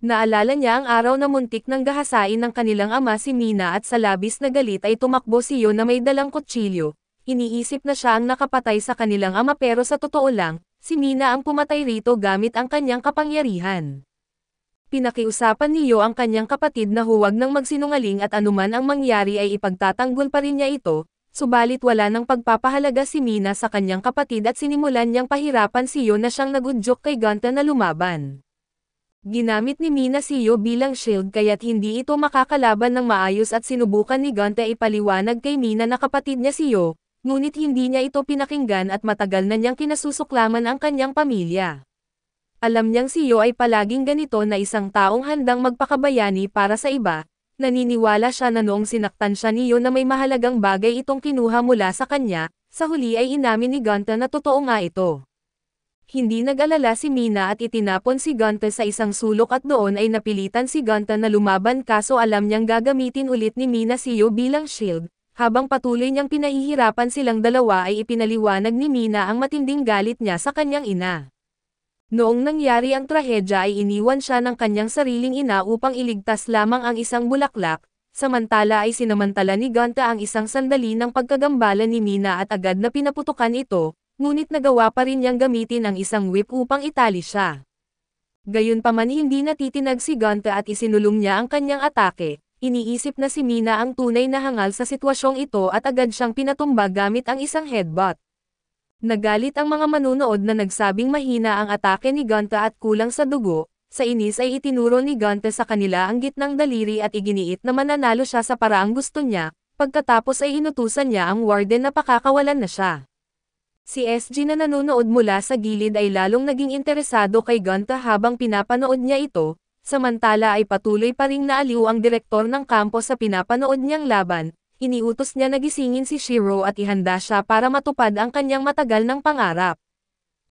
Naalala niya ang araw na muntik ng gahasain ng kanilang ama si Mina at sa labis na galit ay tumakbo si Yo na may dalang kutsilyo. Iniisip na siya ang nakapatay sa kanilang ama pero sa totoo lang, si Mina ang pumatay rito gamit ang kanyang kapangyarihan. Pinakiusapan ni Yo ang kanyang kapatid na huwag nang magsinungaling at anuman ang mangyari ay ipagtatanggol pa rin niya ito, subalit wala nang pagpapahalaga si Mina sa kanyang kapatid at sinimulan niyang pahirapan si Yo na siyang nagudyok kay Gonta na lumaban. Ginamit ni Mina si Yo bilang shield kaya't hindi ito makakalaban ng maayos at sinubukan ni Gonta ipaliwanag kay Mina na kapatid niya si Yo, ngunit hindi niya ito pinakinggan at matagal na niyang kinasusuklaman ang kanyang pamilya. Alam niyang si Yo ay palaging ganito na isang taong handang magpakabayani para sa iba, naniniwala siya na noong sinaktan siya ni Yo na may mahalagang bagay itong kinuha mula sa kanya, sa huli ay inamin ni Gonta na totoo nga ito. Hindi nag-alala si Mina at itinapon si Gonta sa isang sulok at doon ay napilitan si Gonta na lumaban kaso alam niyang gagamitin ulit ni Mina si Yo bilang shield. Habang patuloy niyang pinahihirapan silang dalawa ay ipinaliwanag ni Mina ang matinding galit niya sa kanyang ina. Noong nangyari ang trahedya ay iniwan siya ng kanyang sariling ina upang iligtas lamang ang isang bulaklak, samantala ay sinamantala ni Gonta ang isang sandali ng pagkagambala ni Mina at agad na pinaputukan ito, ngunit nagawa pa rin niyang gamitin ang isang whip upang itali siya. Gayunpaman hindi natitinag si Gonta at isinulong niya ang kanyang atake. Iniisip na si Mina ang tunay na hangal sa sitwasyong ito at agad siyang pinatumba gamit ang isang headbutt. Nagalit ang mga manunood na nagsabing mahina ang atake ni Gonta at kulang sa dugo, sa inis ay itinuro ni Gonta sa kanila ang gitnang daliri at iginiit na mananalo siya sa paraang gusto niya, pagkatapos ay inutusan niya ang warden na pakakawalan na siya. Si SG na nanonood mula sa gilid ay lalong naging interesado kay Gonta habang pinapanood niya ito. Samantala ay patuloy pa ring naaliw ang direktor ng kampo sa pinapanood niyang laban, iniutos niya na gisingin si Shiro at ihanda siya para matupad ang kanyang matagal ng pangarap.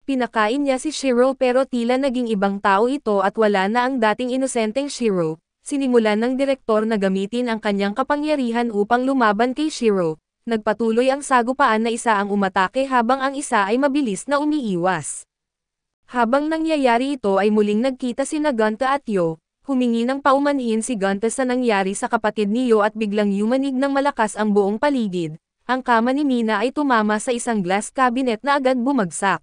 Pinakain niya si Shiro pero tila naging ibang tao ito at wala na ang dating inosenteng Shiro. Sinimulan ng direktor na gamitin ang kanyang kapangyarihan upang lumaban kay Shiro. Nagpatuloy ang sagupaan na isa ang umatake habang ang isa ay mabilis na umiiwas. Habang nangyayari ito ay muling nagkita sina Gonta at Yo, humingi ng paumanhin si Gonta sa nangyari sa kapatid ni Yo at biglang yumanig ng malakas ang buong paligid. Ang kama ni Mina ay tumama sa isang glass cabinet na agad bumagsak.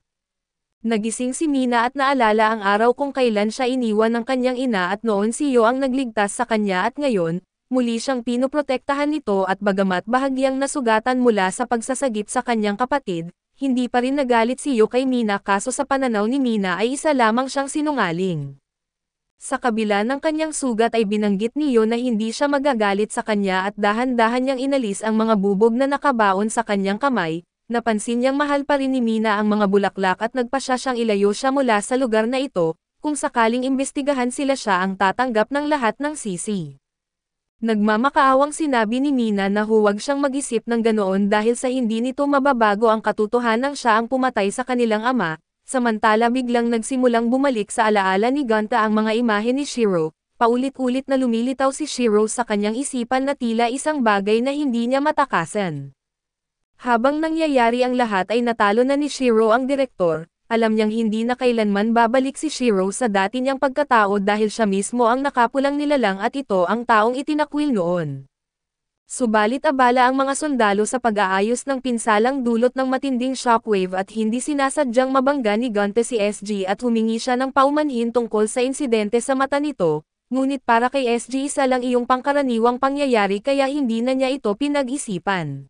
Nagising si Mina at naalala ang araw kung kailan siya iniwan ng kanyang ina at noon si Yo ang nagligtas sa kanya at ngayon, muli siyang pinoprotektahan nito at bagamat bahagyang nasugatan mula sa pagsasagip sa kanyang kapatid, hindi pa rin nagalit si Yo kay Mina kaso sa pananaw ni Mina ay isa lamang siyang sinungaling. Sa kabila ng kanyang sugat ay binanggit ni Yo na hindi siya magagalit sa kanya at dahan-dahan niyang inalis ang mga bubog na nakabaon sa kanyang kamay, napansin niyang mahal pa rin ni Mina ang mga bulaklak at nagpasya siyang ilayo siya mula sa lugar na ito, kung sakaling imbestigahan sila siya ang tatanggap ng lahat ng sisi. Nagmamakaawang sinabi ni Mina na huwag siyang mag-isip ng ganoon dahil sa hindi nito mababago ang katotohanang siya ang pumatay sa kanilang ama, samantala biglang nagsimulang bumalik sa alaala ni Gonta ang mga imahe ni Shiro, paulit-ulit na lumilitaw si Shiro sa kanyang isipan na tila isang bagay na hindi niya matakasan. Habang nangyayari ang lahat ay natalo na ni Shiro ang direktor. Alam niyang hindi na kailanman babalik si Shiro sa dati niyang pagkatao dahil siya mismo ang nakapulang nilalang at ito ang taong itinakwil noon. Subalit abala ang mga sundalo sa pag-aayos ng pinsalang dulot ng matinding shockwave at hindi sinasadyang mabangga ni Gonta si SG at humingi siya ng paumanhin tungkol sa insidente sa mata nito, ngunit para kay SG isa lang iyong pangkaraniwang pangyayari kaya hindi na niya ito pinag-isipan.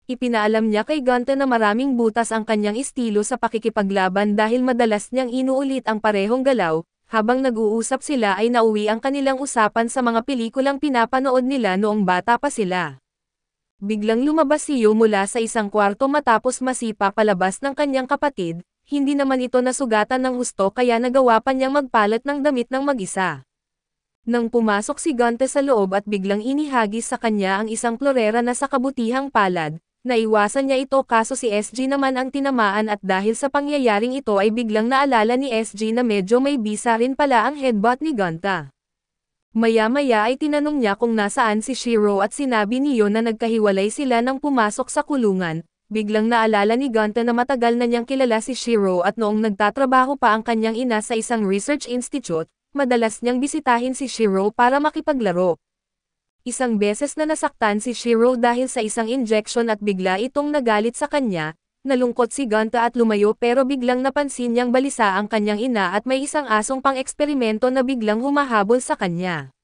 Ipinaalam niya kay Gonta na maraming butas ang kanyang estilo sa pakikipaglaban dahil madalas niyang inuulit ang parehong galaw, habang nag-uusap sila ay nauwi ang kanilang usapan sa mga pelikulang pinapanood nila noong bata pa sila. Biglang lumabas si Yo mula sa isang kwarto matapos masipa palabas ng kanyang kapatid, hindi naman ito nasugatan ng husto kaya nagawa pa niyang magpalat ng damit ng mag-isa. Nang pumasok si Gonta sa loob at biglang inihagis sa kanya ang isang klorera na sa kabutihang palad, naiwasan niya ito kaso si SG naman ang tinamaan at dahil sa pangyayaring ito ay biglang naalala ni SG na medyo may bisa rin pala ang headbutt ni Gonta. Maya-maya ay tinanong niya kung nasaan si Shiro at sinabi niyo na nagkahiwalay sila nang pumasok sa kulungan. Biglang naalala ni Gonta na matagal na niyang kilala si Shiro at noong nagtatrabaho pa ang kanyang ina sa isang research institute, madalas niyang bisitahin si Shiro para makipaglaro. Isang beses na nasaktan si Shiro dahil sa isang injection at bigla itong nagalit sa kanya, nalungkot si Gonta at lumayo pero biglang napansin niyang balisa ang kanyang ina at may isang asong pang-eksperimento na biglang humahabol sa kanya.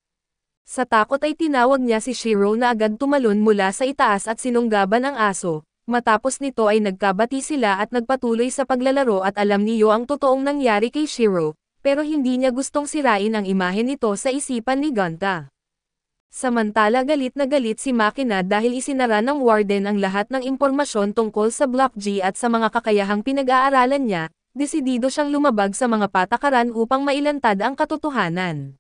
Sa takot ay tinawag niya si Shiro na agad tumalon mula sa itaas at sinunggaban ang aso. Matapos nito ay nagkabati sila at nagpatuloy sa paglalaro at alam niyo ang totoong nangyari kay Shiro, pero hindi niya gustong sirain ang imahe nito sa isipan ni Gonta. Samantala galit na galit si Makina dahil isinara ng warden ang lahat ng impormasyon tungkol sa Block G at sa mga kakayahang pinag-aaralan niya, desidido siyang lumabag sa mga patakaran upang mailantad ang katotohanan.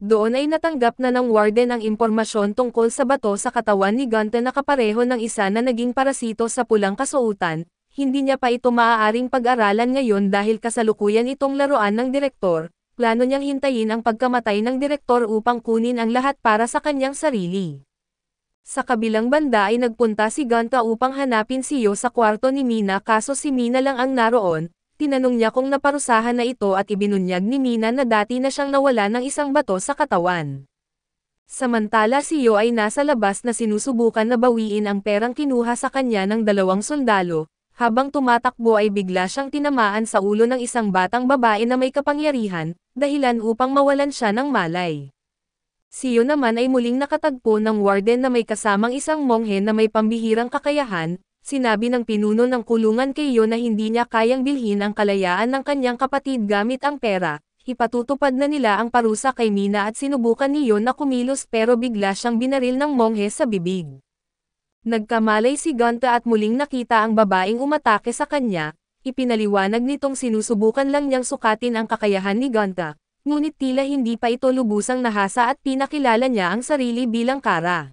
Doon ay natanggap na ng warden ang impormasyon tungkol sa bato sa katawan ni Gonta na kapareho ng isa na naging parasito sa pulang kasuotan, hindi niya pa ito maaaring pag-aralan ngayon dahil kasalukuyan itong laruan ng direktor, plano niyang hintayin ang pagkamatay ng direktor upang kunin ang lahat para sa kanyang sarili. Sa kabilang banda ay nagpunta si Gonta upang hanapin si Yo sa kwarto ni Mina kaso si Mina lang ang naroon. Tinanong niya kung naparusahan na ito at ibinunyag ni Mina na dati na siyang nawala ng isang bato sa katawan. Samantala si Yo ay nasa labas na sinusubukan na bawiin ang perang kinuha sa kanya ng 2 sundalo, habang tumatakbo ay bigla siyang tinamaan sa ulo ng isang batang babae na may kapangyarihan, dahilan upang mawalan siya ng malay. Si Yo naman ay muling nakatagpo ng warden na may kasamang isang monghe na may pambihirang kakayahan. Sinabi ng pinuno ng kulungan kay Yo na hindi niya kayang bilhin ang kalayaan ng kanyang kapatid gamit ang pera, ipatutupad na nila ang parusa kay Mina at sinubukan ni Yo na kumilos pero bigla siyang binaril ng monghe sa bibig. Nagkamalay si Gonta at muling nakita ang babaeng umatake sa kanya, ipinaliwanag nitong sinusubukan lang niyang sukatin ang kakayahan ni Gonta, ngunit tila hindi pa ito lubusang nahasa at pinakilala niya ang sarili bilang Kara.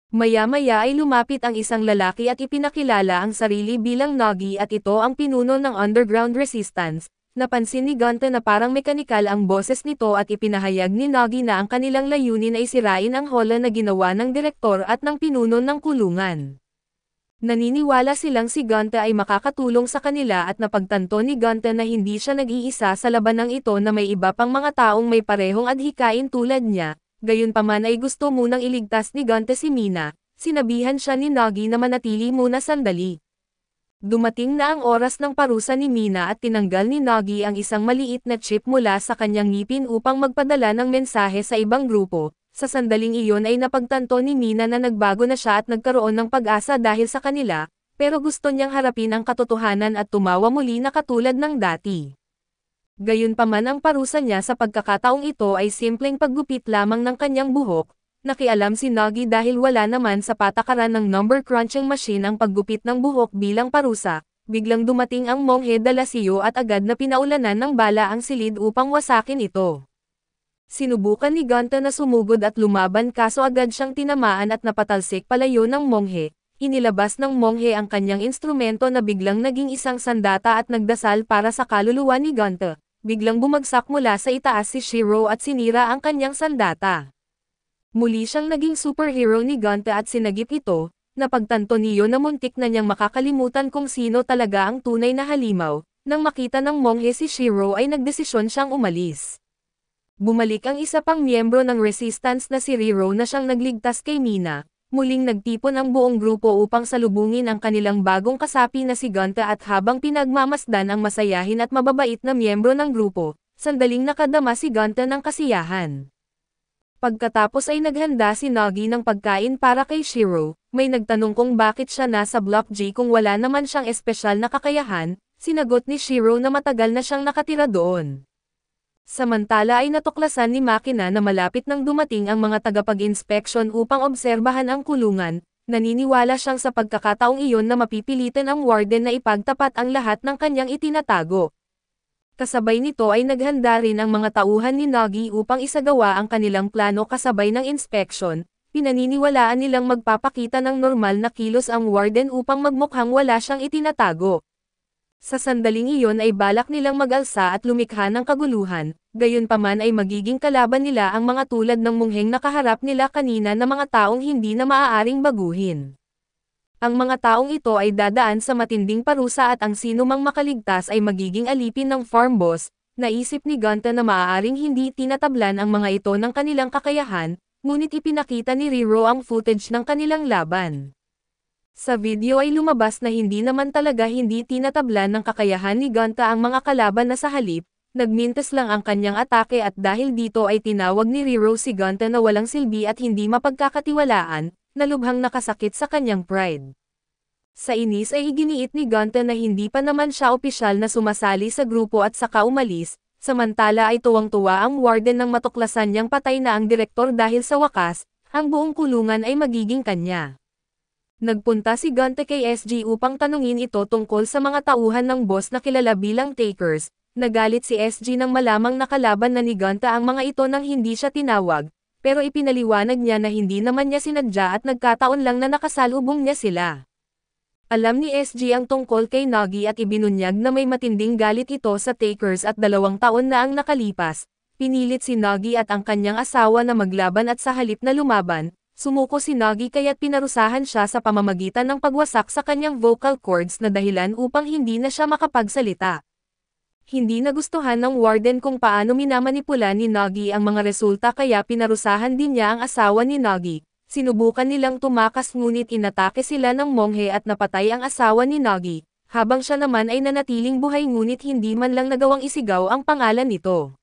Maya-maya ay lumapit ang isang lalaki at ipinakilala ang sarili bilang Nagi at ito ang pinuno ng underground resistance. Napansin ni Gonta na parang mekanikal ang boses nito at ipinahayag ni Nagi na ang kanilang layunin ay sirain ang hola na ginawa ng direktor at ng pinuno ng kulungan. Naniniwala silang si Gonta ay makakatulong sa kanila at napagtanto ni Gonta na hindi siya nag-iisa sa labanang ito na may iba pang mga taong may parehong adhikain tulad niya. Gayunpaman ay gusto munang iligtas ni Gonta si Mina, sinabihan siya ni Nagi na manatili muna sandali. Dumating na ang oras ng parusa ni Mina at tinanggal ni Nagi ang isang maliit na chip mula sa kanyang ngipin upang magpadala ng mensahe sa ibang grupo. Sa sandaling iyon ay napagtanto ni Mina na nagbago na siya at nagkaroon ng pag-asa dahil sa kanila, pero gusto niyang harapin ang katotohanan at tumawa muli na katulad ng dati. Gayunpaman ang parusa niya sa pagkakataong ito ay simpleng paggupit lamang ng kanyang buhok. Nakialam si Nagi dahil wala naman sa patakaran ng number crunching machine ang paggupit ng buhok bilang parusa. Biglang dumating ang monghe dala si Yo at agad na pinaulanan ng bala ang silid upang wasakin ito. Sinubukan ni Gonta na sumugod at lumaban kaso agad siyang tinamaan at napatalsik palayo ng monghe. Inilabas ng monghe ang kanyang instrumento na biglang naging isang sandata at nagdasal para sa kaluluwa ni Gonta. Biglang bumagsak mula sa itaas si Shiro at sinira ang kanyang sandata. Muli siyang naging superhero ni Gonta at sinagip ito, napagtanto niyo na muntik na niyang makakalimutan kung sino talaga ang tunay na halimaw. Nang makita ng monghe si Shiro ay nagdesisyon siyang umalis. Bumalik ang isa pang miyembro ng resistance na si Riro na siyang nagligtas kay Mina. Muling nagtipon ang buong grupo upang salubungin ang kanilang bagong kasapi na si Gonta at habang pinagmamasdan ang masayahin at mababait na miyembro ng grupo, sandaling nakadama si Gonta ng kasiyahan. Pagkatapos ay naghanda si Nagi ng pagkain para kay Shiro, may nagtanong kung bakit siya nasa Block G kung wala naman siyang espesyal na kakayahan, sinagot ni Shiro na matagal na siyang nakatira doon. Samantala ay natuklasan ni Makina na malapit nang dumating ang mga tagapag-inspeksyon upang obserbahan ang kulungan, naniniwala siyang sa pagkakataong iyon na mapipilitan ang warden na ipagtapat ang lahat ng kanyang itinatago. Kasabay nito ay naghanda rin ang mga tauhan ni Nagi upang isagawa ang kanilang plano kasabay ng inspeksyon. Pinaniniwalaan nilang magpapakita ng normal na kilos ang warden upang magmukhang wala siyang itinatago. Sa sandaling iyon ay balak nilang mag-alsa at lumikha ng kaguluhan, gayunpaman ay magiging kalaban nila ang mga tulad ng mungheng nakaharap nila kanina na mga taong hindi na maaaring baguhin. Ang mga taong ito ay dadaan sa matinding parusa at ang sinumang makaligtas ay magiging alipin ng farm boss. Naisip ni Gonta na maaaring hindi tinatablan ang mga ito ng kanilang kakayahan, ngunit ipinakita ni Riro ang footage ng kanilang laban. Sa video ay lumabas na hindi naman talaga hindi tinatablan ng kakayahan ni Gonta ang mga kalaban na sa halip, nagmintas lang ang kanyang atake at dahil dito ay tinawag ni Riro si Gonta na walang silbi at hindi mapagkakatiwalaan, na lubhang nakasakit sa kanyang pride. Sa inis ay iginiit ni Gonta na hindi pa naman siya opisyal na sumasali sa grupo at saka umalis, samantala ay tuwang-tuwa ang warden nang matuklasan niyang patay na ang direktor dahil sa wakas, ang buong kulungan ay magiging kanya. Nagpunta si Gonta kay SG upang tanungin ito tungkol sa mga tauhan ng boss na kilala bilang Takers. Nagalit si SG nang malamang nakalaban na ni Gonta ang mga ito nang hindi siya tinawag, pero ipinaliwanag niya na hindi naman niya sinadya at nagkataon lang na nakasalubong niya sila. Alam ni SG ang tungkol kay Nagi at ibinunyag na may matinding galit ito sa Takers at 2 taon na ang nakalipas. Pinilit si Nagi at ang kanyang asawa na maglaban at sa halip na lumaban, sumuko si Nagi kaya't pinarusahan siya sa pamamagitan ng pagwasak sa kanyang vocal cords na dahilan upang hindi na siya makapagsalita. Hindi nagustuhan ng warden kung paano minamanipula ni Nagi ang mga resulta kaya pinarusahan din niya ang asawa ni Nagi. Sinubukan nilang tumakas ngunit inatake sila ng monghe at napatay ang asawa ni Nagi, habang siya naman ay nanatiling buhay ngunit hindi man lang nagawang isigaw ang pangalan nito.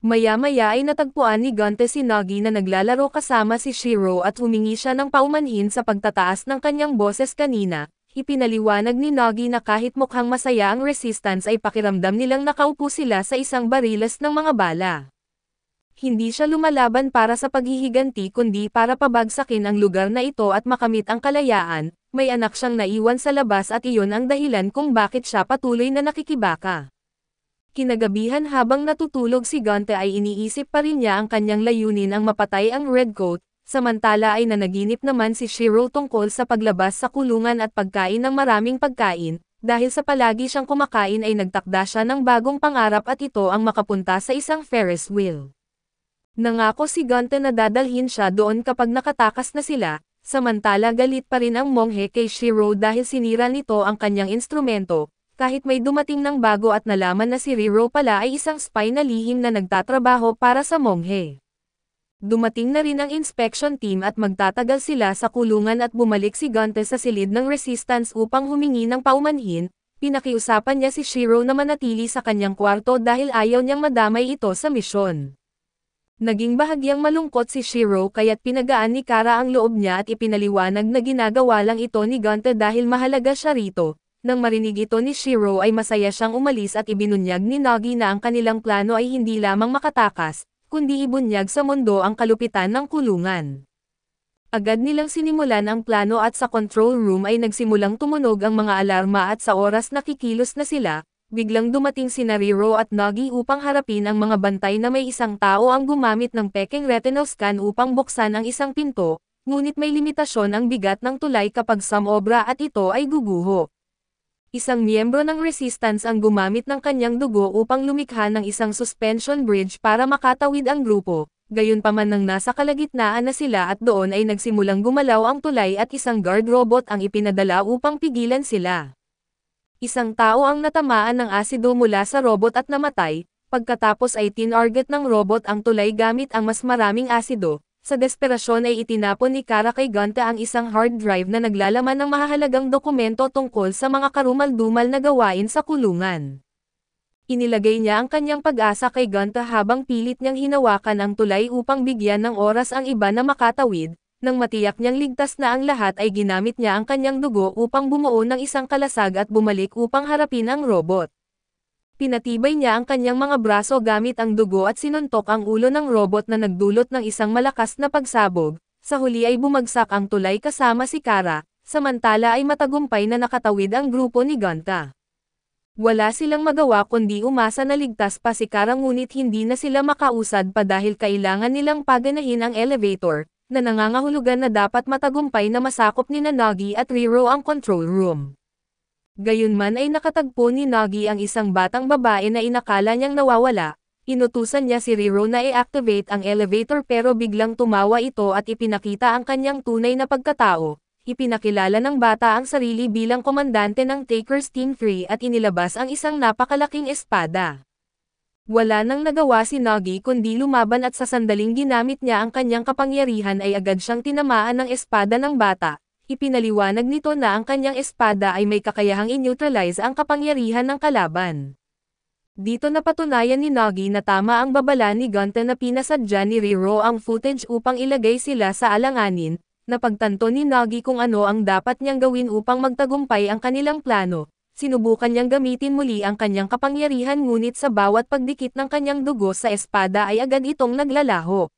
Maya-maya ay natagpuan ni Gonta si Nagi na naglalaro kasama si Shiro at humingi siya ng paumanhin sa pagtataas ng kanyang boses kanina. Ipinaliwanag ni Nagi na kahit mukhang masaya ang resistance ay pakiramdam nilang nakaupo sila sa isang barilas ng mga bala. Hindi siya lumalaban para sa paghihiganti kundi para pabagsakin ang lugar na ito at makamit ang kalayaan. May anak siyang naiwan sa labas at iyon ang dahilan kung bakit siya patuloy na nakikibaka. Kinagabihan habang natutulog si Gonta ay iniisip pa rin niya ang kanyang layunin ang mapatay ang Redcoat, samantala ay nanaginip naman si Shiro tungkol sa paglabas sa kulungan at pagkain ng maraming pagkain. Dahil sa palagi siyang kumakain ay nagtakda siya ng bagong pangarap at ito ang makapunta sa isang Ferris wheel. Nangako si Gonta na dadalhin siya doon kapag nakatakas na sila, samantala galit pa rin ang monghe kay Shiro dahil sinira nito ang kanyang instrumento, kahit may dumating ng bago at nalaman na si Riro pala ay isang spy na lihim na nagtatrabaho para sa monghe. Dumating na rin ang inspection team at magtatagal sila sa kulungan at bumalik si Gonta sa silid ng resistance upang humingi ng paumanhin. Pinakiusapan niya si Shiro na manatili sa kanyang kwarto dahil ayaw niyang madamay ito sa misyon. Naging bahagyang malungkot si Shiro kaya't pinagaan ni Kara ang loob niya at ipinaliwanag na ginagawa lang ito ni Gonta dahil mahalaga siya rito. Nang marinig ito ni Shiro ay masaya siyang umalis at ibinunyag ni Nagi na ang kanilang plano ay hindi lamang makatakas, kundi ibunyag sa mundo ang kalupitan ng kulungan. Agad nilang sinimulan ang plano at sa control room ay nagsimulang tumunog ang mga alarma at sa oras na kikilos na sila, biglang dumating sina Riro at Nagi upang harapin ang mga bantay na may isang tao ang gumamit ng peking retinal scan upang buksan ang isang pinto, ngunit may limitasyon ang bigat ng tulay kapag sumobra at ito ay guguho. Isang miyembro ng resistance ang gumamit ng kanyang dugo upang lumikha ng isang suspension bridge para makatawid ang grupo, gayunpaman nang nasa kalagitnaan na sila at doon ay nagsimulang gumalaw ang tulay at isang guard robot ang ipinadala upang pigilan sila. Isang tao ang natamaan ng asido mula sa robot at namatay, pagkatapos ay tinarget ng robot ang tulay gamit ang mas maraming asido. Sa desperasyon ay itinapon ni Kara kay Gonta ang isang hard drive na naglalaman ng mahahalagang dokumento tungkol sa mga karumal-dumal na gawain sa kulungan. Inilagay niya ang kanyang pag-asa kay Gonta habang pilit niyang hinawakan ang tulay upang bigyan ng oras ang iba na makatawid. Nang matiyak niyang ligtas na ang lahat ay ginamit niya ang kanyang dugo upang bumuo ng isang kalasag at bumalik upang harapin ang robot. Pinatibay niya ang kanyang mga braso gamit ang dugo at sinuntok ang ulo ng robot na nagdulot ng isang malakas na pagsabog. Sa huli ay bumagsak ang tulay kasama si Kara, samantala ay matagumpay na nakatawid ang grupo ni Gonta. Wala silang magawa kundi umasa na ligtas pa si Kara ngunit hindi na sila makausad pa dahil kailangan nilang paganahin ang elevator, na nangangahulugan na dapat matagumpay na masakop ni Nagi at Riro ang control room. Gayunman ay nakatagpo ni Nagi ang isang batang babae na inakala niyang nawawala. Inutusan niya si Riro na i-activate ang elevator pero biglang tumawa ito at ipinakita ang kanyang tunay na pagkatao. Ipinakilala ng bata ang sarili bilang komandante ng Takers Team 3 at inilabas ang isang napakalaking espada. Wala nang nagawa si Nagi kundi lumaban at sa sandaling ginamit niya ang kanyang kapangyarihan ay agad siyang tinamaan ng espada ng bata. Ipinaliwanag nito na ang kanyang espada ay may kakayahang i-neutralize ang kapangyarihan ng kalaban. Dito napatunayan ni Nagi na tama ang babala ni Gonta na pinasadya ni Riro ang footage upang ilagay sila sa alanganin. Napagtanto ni Nagi kung ano ang dapat niyang gawin upang magtagumpay ang kanilang plano. Sinubukan niyang gamitin muli ang kanyang kapangyarihan ngunit sa bawat pagdikit ng kanyang dugo sa espada ay agad itong naglalaho.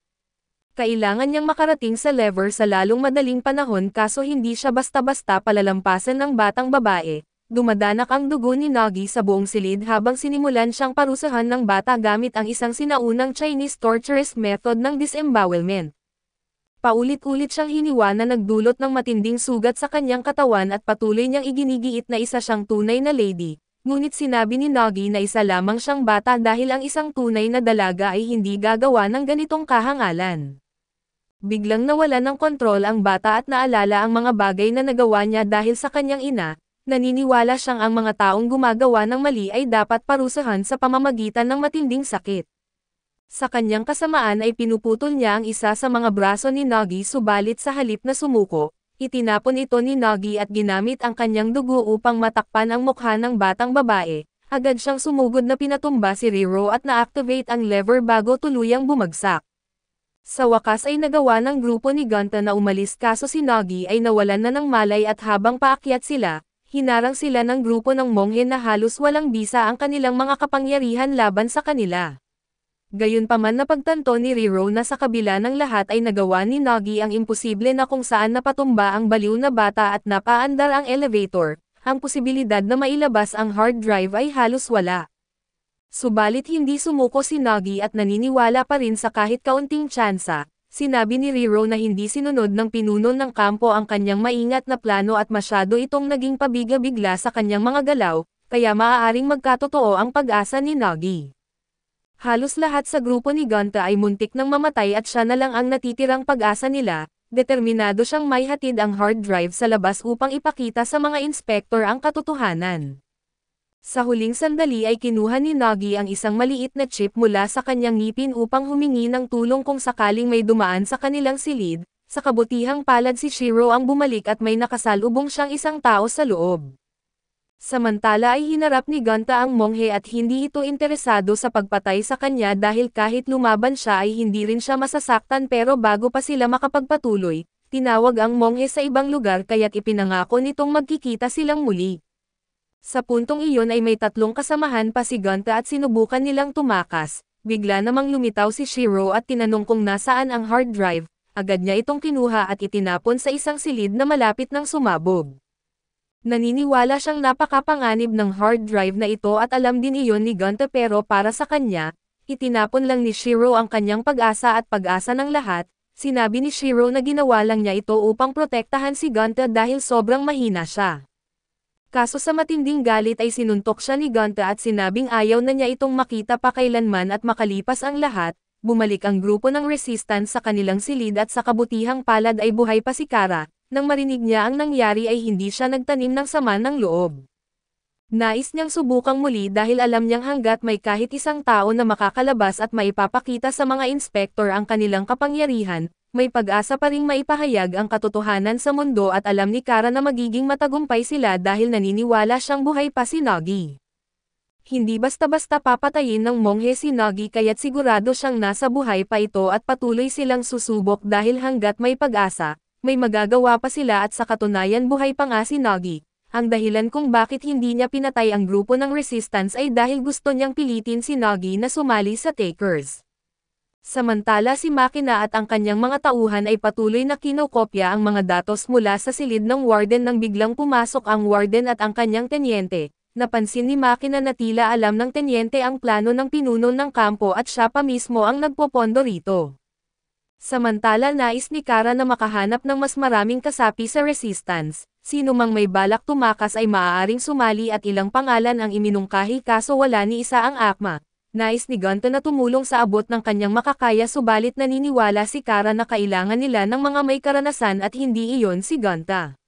Kailangan niyang makarating sa lever sa lalong madaling panahon kaso hindi siya basta-basta palalampasan ng batang babae. Dumadanak ang dugo ni Nagi sa buong silid habang sinimulan siyang parusahan ng bata gamit ang isang sinaunang Chinese torturous method ng disembowelment. Paulit-ulit siyang hiniwa na nagdulot ng matinding sugat sa kanyang katawan at patuloy niyang iginigiit na isa siyang tunay na lady, ngunit sinabi ni Nagi na isa lamang siyang bata dahil ang isang tunay na dalaga ay hindi gagawa ng ganitong kahangalan. Biglang nawala ng kontrol ang bata at naalala ang mga bagay na nagawa niya dahil sa kanyang ina, naniniwala siyang ang mga taong gumagawa ng mali ay dapat parusahan sa pamamagitan ng matinding sakit. Sa kanyang kasamaan ay pinuputol niya ang isa sa mga braso ni Nagi subalit sa halip na sumuko, itinapon ito ni Nagi at ginamit ang kanyang dugo upang matakpan ang mukha ng batang babae. Agad siyang sumugod na pinatumba si Riro at na-activate ang lever bago tuluyang bumagsak. Sa wakas ay nagawa ng grupo ni Gonta na umalis kaso si Nagi ay nawalan na ng malay at habang paakyat sila, hinarang sila ng grupo ng monghe na halos walang bisa ang kanilang mga kapangyarihan laban sa kanila. Gayunpaman napagtanto ni Riro na sa kabila ng lahat ay nagawa ni Nagi ang imposible na kung saan napatumba ang baliw na bata at napaandar ang elevator, ang posibilidad na mailabas ang hard drive ay halos wala. Subalit hindi sumuko si Nagi at naniniwala pa rin sa kahit kaunting tsansa. Sinabi ni Riro na hindi sinunod ng pinuno ng kampo ang kanyang maingat na plano at masyado itong naging pabiga-bigla sa kanyang mga galaw, kaya maaaring magkatotoo ang pag-asa ni Nagi. Halos lahat sa grupo ni Gonta ay muntik nang mamatay at siya na lang ang natitirang pag-asa nila, determinado siyang maihatid ang hard drive sa labas upang ipakita sa mga inspektor ang katotohanan. Sa huling sandali ay kinuha ni Nagi ang isang maliit na chip mula sa kanyang ngipin upang humingi ng tulong kung sakaling may dumaan sa kanilang silid, sa kabutihang palad si Shiro ang bumalik at may nakasalubong siyang isang tao sa loob. Samantala ay hinarap ni Gonta ang monghe at hindi ito interesado sa pagpatay sa kanya dahil kahit lumaban siya ay hindi rin siya masasaktan pero bago pa sila makapagpatuloy, tinawag ang monghe sa ibang lugar kaya't ipinangako nitong magkikita silang muli. Sa puntong iyon ay may tatlong kasamahan pa si Gonta at sinubukan nilang tumakas, bigla namang lumitaw si Shiro at tinanong kung nasaan ang hard drive, agad niya itong kinuha at itinapon sa isang silid na malapit ng sumabog. Naniniwala siyang napakapanganib ng hard drive na ito at alam din iyon ni Gonta pero para sa kanya, itinapon lang ni Shiro ang kanyang pag-asa at pag-asa ng lahat. Sinabi ni Shiro na ginawa lang niya ito upang protektahan si Gonta dahil sobrang mahina siya. Kaso sa matinding galit ay sinuntok siya ni Gonta at sinabing ayaw na niya itong makita pa kailanman at makalipas ang lahat, bumalik ang grupo ng resistance sa kanilang silid at sa kabutihang palad ay buhay pa si Kara. Nang marinig niya ang nangyari ay hindi siya nagtanim ng sama ng loob. Nais niyang subukang muli dahil alam niyang hanggat may kahit isang tao na makakalabas at maipapakita sa mga inspektor ang kanilang kapangyarihan, may pag-asa pa ring maipahayag ang katotohanan sa mundo at alam ni Kara na magiging matagumpay sila dahil naniniwala siyang buhay pa si Nagi. Hindi basta-basta papatayin ng monghe si Nagi kaya't sigurado siyang nasa buhay pa ito at patuloy silang susubok dahil hanggat may pag-asa, may magagawa pa sila at sa katunayan buhay pa nga si Nagi. Ang dahilan kung bakit hindi niya pinatay ang grupo ng resistance ay dahil gusto niyang pilitin si Nagi na sumali sa Takers. Samantala si Makina at ang kanyang mga tauhan ay patuloy na kinokopya ang mga datos mula sa silid ng warden nang biglang pumasok ang warden at ang kanyang tenyente. Napansin ni Maki na tila alam ng tenyente ang plano ng pinuno ng kampo at siya pa mismo ang nagpopondo rito. Samantala nais ni Kara na makahanap ng mas maraming kasapi sa resistance, sino mang may balak tumakas ay maaaring sumali at ilang pangalan ang iminungkahi kaso wala ni isa ang akma. Nais ni Gonta na tumulong sa abot ng kanyang makakaya subalit naniniwala si Kara na kailangan nila ng mga may karanasan at hindi iyon si Gonta.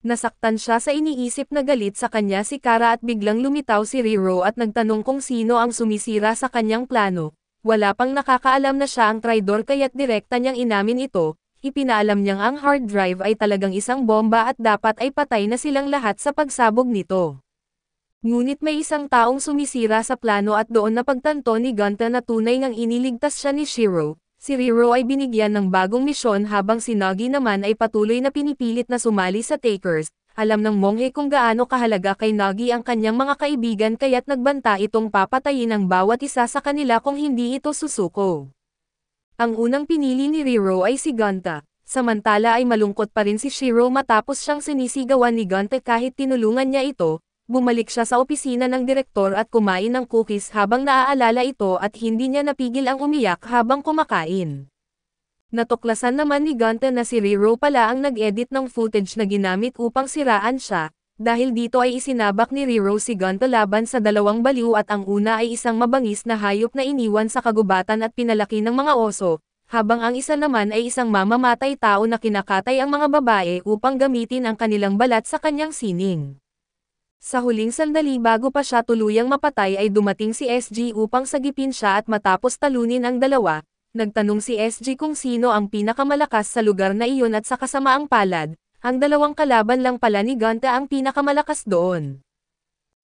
Nasaktan siya sa iniisip na galit sa kanya si Kara at biglang lumitaw si Riro at nagtanong kung sino ang sumisira sa kanyang plano. Wala pang nakakaalam na siya ang traidor kaya't direkta niyang inamin ito, ipinaalam niyang ang hard drive ay talagang isang bomba at dapat ay patay na silang lahat sa pagsabog nito. Ngunit may isang taong sumisira sa plano at doon napagtanto ni Gonta na tunay ngang iniligtas siya ni Shiro. Si Riro ay binigyan ng bagong misyon habang si Nagi naman ay patuloy na pinipilit na sumali sa Takers. Alam ng monghe kung gaano kahalaga kay Nagi ang kanyang mga kaibigan kaya't nagbanta itong papatayin ang bawat isa sa kanila kung hindi ito susuko. Ang unang pinili ni Riro ay si Gonta. Samantala ay malungkot pa rin si Shiro matapos siyang sinisigawan ni Gonta kahit tinulungan niya ito. Bumalik siya sa opisina ng direktor at kumain ng cookies habang naaalala ito at hindi niya napigil ang umiyak habang kumakain. Natuklasan naman ni Gonta na si Riro pala ang nag-edit ng footage na ginamit upang siraan siya, dahil dito ay isinabak ni Riro si Gonta laban sa dalawang baliw at ang una ay isang mabangis na hayop na iniwan sa kagubatan at pinalaki ng mga oso, habang ang isa naman ay isang mamamatay tao na kinakatay ang mga babae upang gamitin ang kanilang balat sa kanyang sining. Sa huling sandali bago pa siya tuluyang mapatay ay dumating si SG upang sagipin siya at matapos talunin ang dalawa, nagtanong si SG kung sino ang pinakamalakas sa lugar na iyon at sa kasamaang palad, ang dalawang kalaban lang pala ni Gonta ang pinakamalakas doon.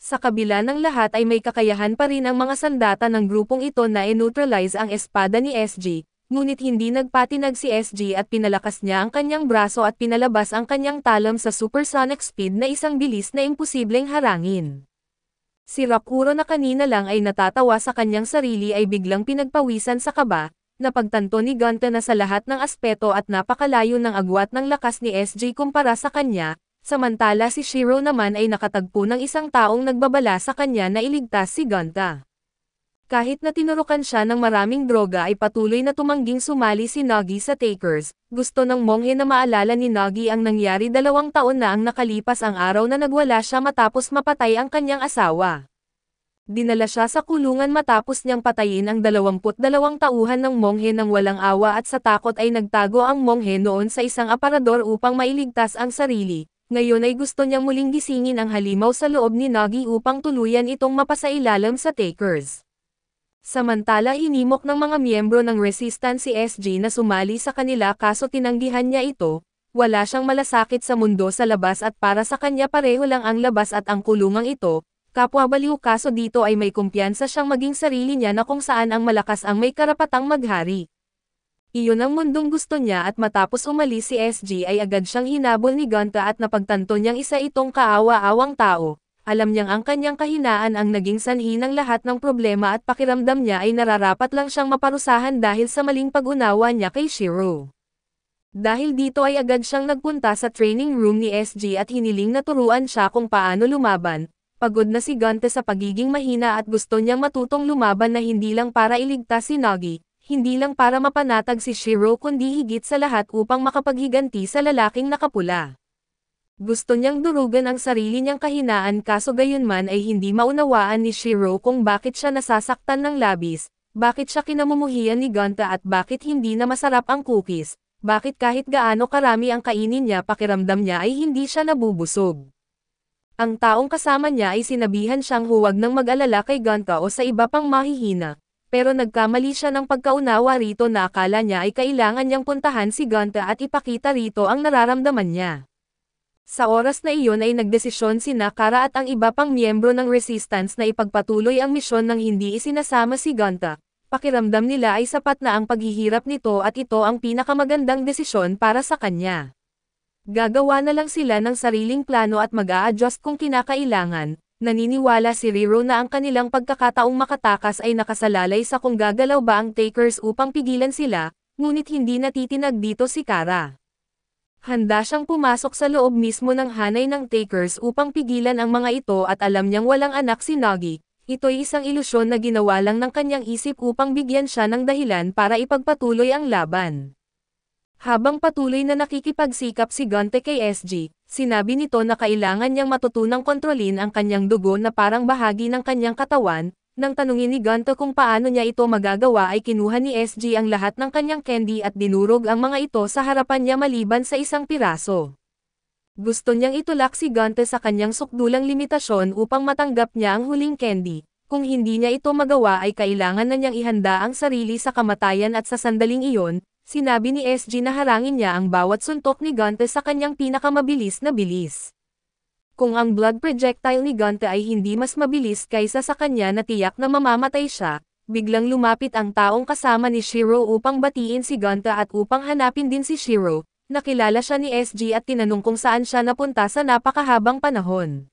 Sa kabila ng lahat ay may kakayahan pa rin ang mga sandata ng grupong ito na i-neutralize ang espada ni SG, ngunit hindi nagpatinag si SG at pinalakas niya ang kanyang braso at pinalabas ang kanyang talon sa supersonic speed na isang bilis na imposibleng harangin. Si Rakuro na kanina lang ay natatawa sa kanyang sarili ay biglang pinagpawisan sa kaba, napagtanto ni Gonta na sa lahat ng aspeto at napakalayo ng agwat ng lakas ni SG kumpara sa kanya, samantala si Shiro naman ay nakatagpo ng isang taong nagbabala sa kanya na iligtas si Gonta. Kahit na tinurukan siya ng maraming droga ay patuloy na tumangging sumali si Nagi sa Takers, gusto ng monghe na maalala ni Nagi ang nangyari 2 taon na ang nakalipas ang araw na nagwala siya matapos mapatay ang kanyang asawa. Dinala siya sa kulungan matapos niyang patayin ang 22 tauhan ng monghe ng walang awa at sa takot ay nagtago ang monghe noon sa isang aparador upang mailigtas ang sarili. Ngayon ay gusto niyang muling gisingin ang halimaw sa loob ni Nagi upang tuluyan itong mapasailalim sa Takers. Samantala hinimok ng mga miyembro ng Resistance si SG na sumali sa kanila kaso tinanggihan niya ito, wala siyang malasakit sa mundo sa labas at para sa kanya pareho lang ang labas at ang kulungang ito, kapwa baliw kaso dito ay may kumpiyansa siyang maging sarili niya na kung saan ang malakas ang may karapatang maghari. Iyon ang mundong gusto niya at matapos umalis si SG ay agad siyang hinabol ni Gonta at napagtanto niyang isa itong kaawa-awang tao. Alam niyang ang kanyang kahinaan ang naging sanhi ng lahat ng problema at pakiramdam niya ay nararapat lang siyang maparusahan dahil sa maling pag-unawa niya kay Shiro. Dahil dito ay agad siyang nagpunta sa training room ni SG at hiniling na turuan siya kung paano lumaban. Pagod na si Gonta sa pagiging mahina at gusto niyang matutong lumaban na hindi lang para iligtas si Nagi, hindi lang para mapanatag si Shiro kundi higit sa lahat upang makapaghiganti sa lalaking nakapula. Gusto niyang durugan ang sarili niyang kahinaan kaso gayunman ay hindi maunawaan ni Shiro kung bakit siya nasasaktan ng labis, bakit siya kinamumuhian ni Gonta at bakit hindi na masarap ang cookies, bakit kahit gaano karami ang kainin niya pakiramdam niya ay hindi siya nabubusog. Ang taong kasama niya ay sinabihan siyang huwag nang mag-alala kay Gonta o sa iba pang mahihina, pero nagkamali siya ng pagkaunawa rito na akala niya ay kailangan niyang puntahan si Gonta at ipakita rito ang nararamdaman niya. Sa oras na iyon ay nagdesisyon sina Kara at ang iba pang miyembro ng Resistance na ipagpatuloy ang misyon nang hindi isinasama si Gonta. Pakiramdam nila ay sapat na ang paghihirap nito at ito ang pinakamagandang desisyon para sa kanya. Gagawa na lang sila ng sariling plano at mag-a-adjust kung kinakailangan. Naniniwala si Riro na ang kanilang pagkakataong makatakas ay nakasalalay sa kung gagalaw ba ang Takers upang pigilan sila, ngunit hindi natitinag dito si Kara. Handa siyang pumasok sa loob mismo ng hanay ng Takers upang pigilan ang mga ito at alam niyang walang anak si Nagi. Ito'y isang ilusyon na ginawa lang ng kanyang isip upang bigyan siya ng dahilan para ipagpatuloy ang laban. Habang patuloy na nakikipagsikap si Gonte kay SG, sinabi nito na kailangan niyang matutunang kontrolin ang kanyang dugo na parang bahagi ng kanyang katawan. Nang tanungin ni Gonte kung paano niya ito magagawa ay kinuha ni SG ang lahat ng kanyang candy at dinurog ang mga ito sa harapan niya maliban sa isang piraso. Gusto niyang itulak si Gonte sa kanyang sukdulang limitasyon upang matanggap niya ang huling candy. Kung hindi niya ito magawa ay kailangan na niyang ihanda ang sarili sa kamatayan at sa sandaling iyon, sinabi ni SG na harangin niya ang bawat suntok ni Gonte sa kanyang pinakamabilis na bilis. Kung ang blood projectile ni Gonte ay hindi mas mabilis kaysa sa kanya na tiyak na mamamatay siya, biglang lumapit ang taong kasama ni Shiro upang batiin si Gonte at upang hanapin din si Shiro. Nakilala siya ni SG at tinanong kung saan siya napunta sa napakahabang panahon.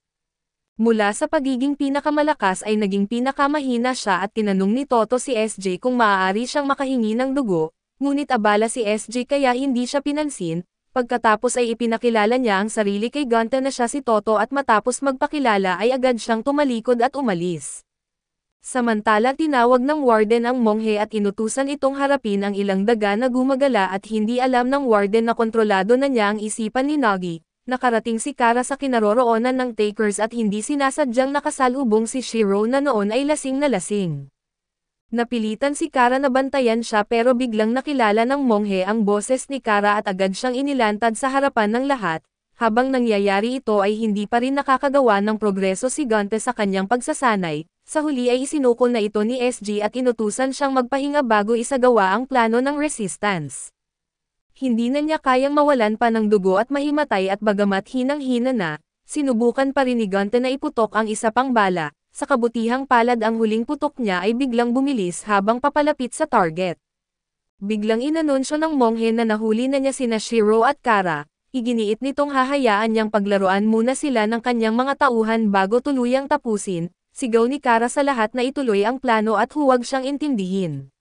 Mula sa pagiging pinakamalakas ay naging pinakamahina siya at tinanong ni Toto si SG kung maaari siyang makahingi ng dugo, ngunit abala si SG kaya hindi siya pinansin. Pagkatapos ay ipinakilala niya ang sarili kay Gonte na siya si Toto at matapos magpakilala ay agad siyang tumalikod at umalis. Samantala tinawag ng warden ang monghe at inutusan itong harapin ang ilang daga na gumagala at hindi alam ng warden na kontrolado na niya ang isipan ni Nagi. Nakarating si Kara sa kinaroroonan ng Takers at hindi sinasadyang nakasalubong si Shiro na noon ay lasing na lasing. Napilitan si Kara na bantayan siya pero biglang nakilala ng monghe ang boses ni Kara at agad siyang inilantad sa harapan ng lahat. Habang nangyayari ito ay hindi pa rin nakakagawa ng progreso si Gonte sa kanyang pagsasanay. Sa huli ay isinukol na ito ni SG at inutusan siyang magpahinga bago isagawa ang plano ng resistance. Hindi na niya kayang mawalan pa ng dugo at mahimatay at bagamat hinang-hina na, sinubukan pa rin ni Gonte na iputok ang isa pang bala. Sa kabutihang palad ang huling putok niya ay biglang bumilis habang papalapit sa target. Biglang inanunsyo ng monghe na nahuli na niya sina Shiro at Kara, iginiit nitong hahayaan niyang paglaruan muna sila ng kanyang mga tauhan bago tuluyang tapusin, sigaw ni Kara sa lahat na ituloy ang plano at huwag siyang intindihin.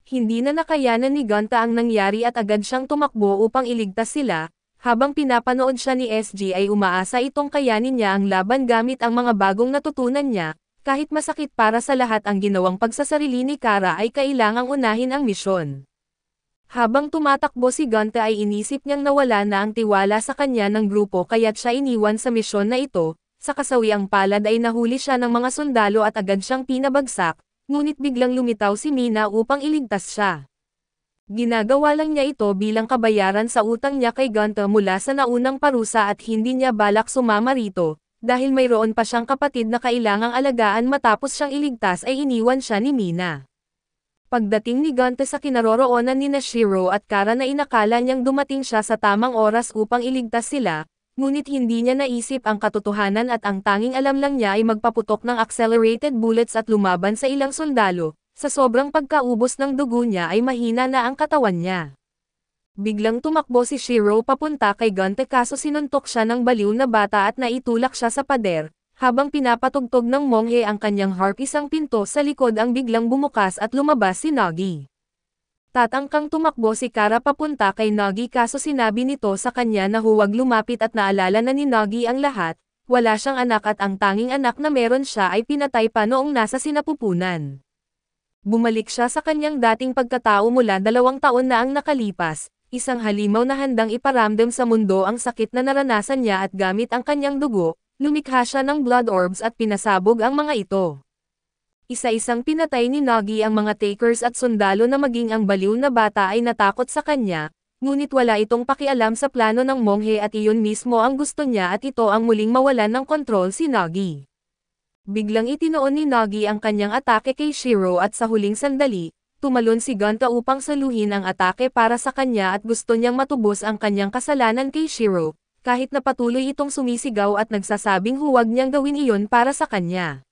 Hindi na nakayanan ni Gonte ang nangyari at agad siyang tumakbo upang iligtas sila. Habang pinapanood siya ni SG ay umaasa itong kayanin niya ang laban gamit ang mga bagong natutunan niya, kahit masakit para sa lahat ang ginawang pagsasarili ni Kara ay kailangang unahin ang misyon. Habang tumatakbo si Gonte ay inisip niyang nawala na ang tiwala sa kanya ng grupo kaya't siya iniwan sa misyon na ito, sa kasawiang palad ay nahuli siya ng mga sundalo at agad siyang pinabagsak, ngunit biglang lumitaw si Mina upang iligtas siya. Ginagawa lang niya ito bilang kabayaran sa utang niya kay Gonte mula sa naunang parusa at hindi niya balak sumama rito, dahil mayroon pa siyang kapatid na kailangang alagaan matapos siyang iligtas ay iniwan siya ni Mina. Pagdating ni Gonte sa kinaroroonan ni Shiro at Kara na inakala niyang dumating siya sa tamang oras upang iligtas sila, ngunit hindi niya naisip ang katotohanan at ang tanging alam lang niya ay magpaputok ng accelerated bullets at lumaban sa ilang sundalo. Sa sobrang pagkaubos ng dugo niya ay mahina na ang katawan niya. Biglang tumakbo si Shiro papunta kay Gonte kaso sinuntok siya ng baliw na bata at naitulak siya sa pader, habang pinapatugtog ng monghe ang kanyang harp isang pinto sa likod ang biglang bumukas at lumabas si Nagi. Tatangkang tumakbo si Kara papunta kay Nagi kaso sinabi nito sa kanya na huwag lumapit at naalala na ni Nagi ang lahat, wala siyang anak at ang tanging anak na meron siya ay pinatay pa noong nasa sinapupunan. Bumalik siya sa kanyang dating pagkatao mula 2 taon na ang nakalipas, isang halimaw na handang iparamdam sa mundo ang sakit na naranasan niya at gamit ang kanyang dugo, lumikha siya ng blood orbs at pinasabog ang mga ito. Isa-isang pinatay ni Nagi ang mga Takers at sundalo na maging ang baliw na bata ay natakot sa kanya, ngunit wala itong pakialam sa plano ng monghe at iyon mismo ang gusto niya at ito ang muling mawalan ng kontrol si Nagi. Biglang itinoon ni Nagi ang kanyang atake kay Shiro at sa huling sandali, tumalon si Gonte upang saluhin ang atake para sa kanya at gusto niyang matubos ang kanyang kasalanan kay Shiro, kahit na patuloy itong sumisigaw at nagsasabing huwag niyang gawin iyon para sa kanya.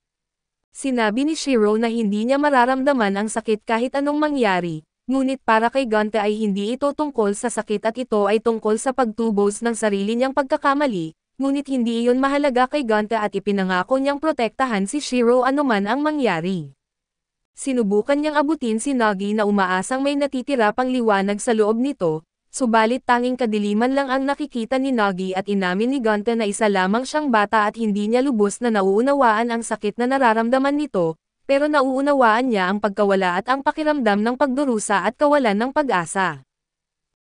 Sinabi ni Shiro na hindi niya mararamdaman ang sakit kahit anong mangyari, ngunit para kay Gonte ay hindi ito tungkol sa sakit at ito ay tungkol sa pagtubos ng sarili niyang pagkakamali. Ngunit hindi iyon mahalaga kay Gonte at ipinangako niyang protektahan si Shiro anuman ang mangyari. Sinubukan niyang abutin si Nagi na umaasang may natitira pang liwanag sa loob nito, Subalit tanging kadiliman lang ang nakikita ni Nagi at inamin ni Gunter na isa lamang siyang bata at hindi niya lubos na nauunawaan ang sakit na nararamdaman nito, pero nauunawaan niya ang pagkawala at ang pakiramdam ng pagdurusa at kawalan ng pag-asa.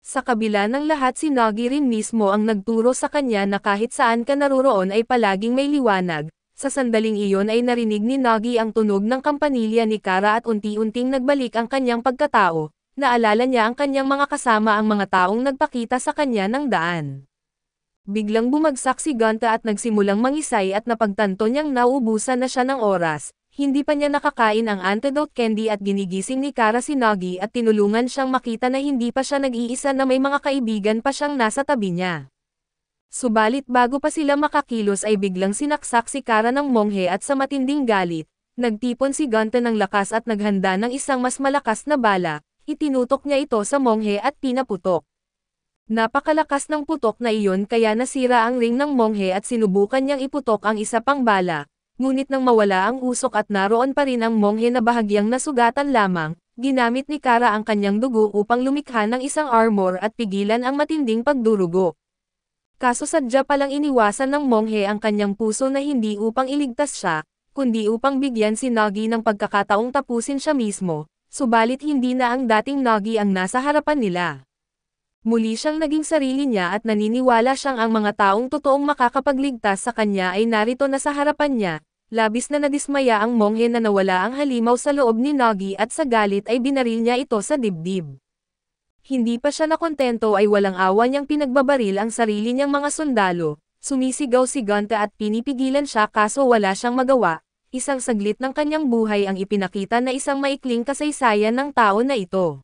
Sa kabila ng lahat si Nagi rin mismo ang nagturo sa kanya na kahit saan ka naroroon ay palaging may liwanag. Sa sandaling iyon ay narinig ni Nagi ang tunog ng kampanilya ni Kara at unti-unting nagbalik ang kanyang pagkatao. Naalala niya ang kanyang mga kasama ang mga taong nagpakita sa kanya ng daan. Biglang bumagsak si Gunter at nagsimulang mangisay at napagtanto niyang nauubusan na siya ng oras. Hindi pa niya nakakain ang antidote candy at ginigising ni Kara si Nagi at tinulungan siyang makita na hindi pa siya nag-iisa na may mga kaibigan pa siyang nasa tabi niya. Subalit bago pa sila makakilos ay biglang sinaksak si Kara ng monghe at sa matinding galit, nagtipon si Gunter ng lakas at naghanda ng isang mas malakas na bala. Itinutok niya ito sa monghe at pinaputok. Napakalakas ng putok na iyon kaya nasira ang ring ng monghe at sinubukan niyang iputok ang isa pang bala, ngunit nang mawala ang usok at naroon pa rin ang monghe na bahagyang nasugatan lamang, ginamit ni Kara ang kanyang dugo upang lumikha ng isang armor at pigilan ang matinding pagdurugo. Kaso sadya palang iniwasan ng monghe ang kanyang puso na hindi upang iligtas siya, kundi upang bigyan si Nagi ng pagkakataong tapusin siya mismo. Subalit hindi na ang dating Nagi ang nasa harapan nila. Muli siyang naging sarili niya at naniniwala siyang ang mga taong totoong makakapagligtas sa kanya ay narito na sa harapan niya. Labis na nadismaya ang monghe na nawala ang halimaw sa loob ni Nagi at sa galit ay binaril niya ito sa dibdib. Hindi pa siya nakontento ay walang awa niyang pinagbabaril ang sarili niyang mga sundalo. Sumisigaw si Gunter at pinipigilan siya kaso wala siyang magawa. Isang saglit ng kanyang buhay ang ipinakita na isang maikling kasaysayan ng tao na ito.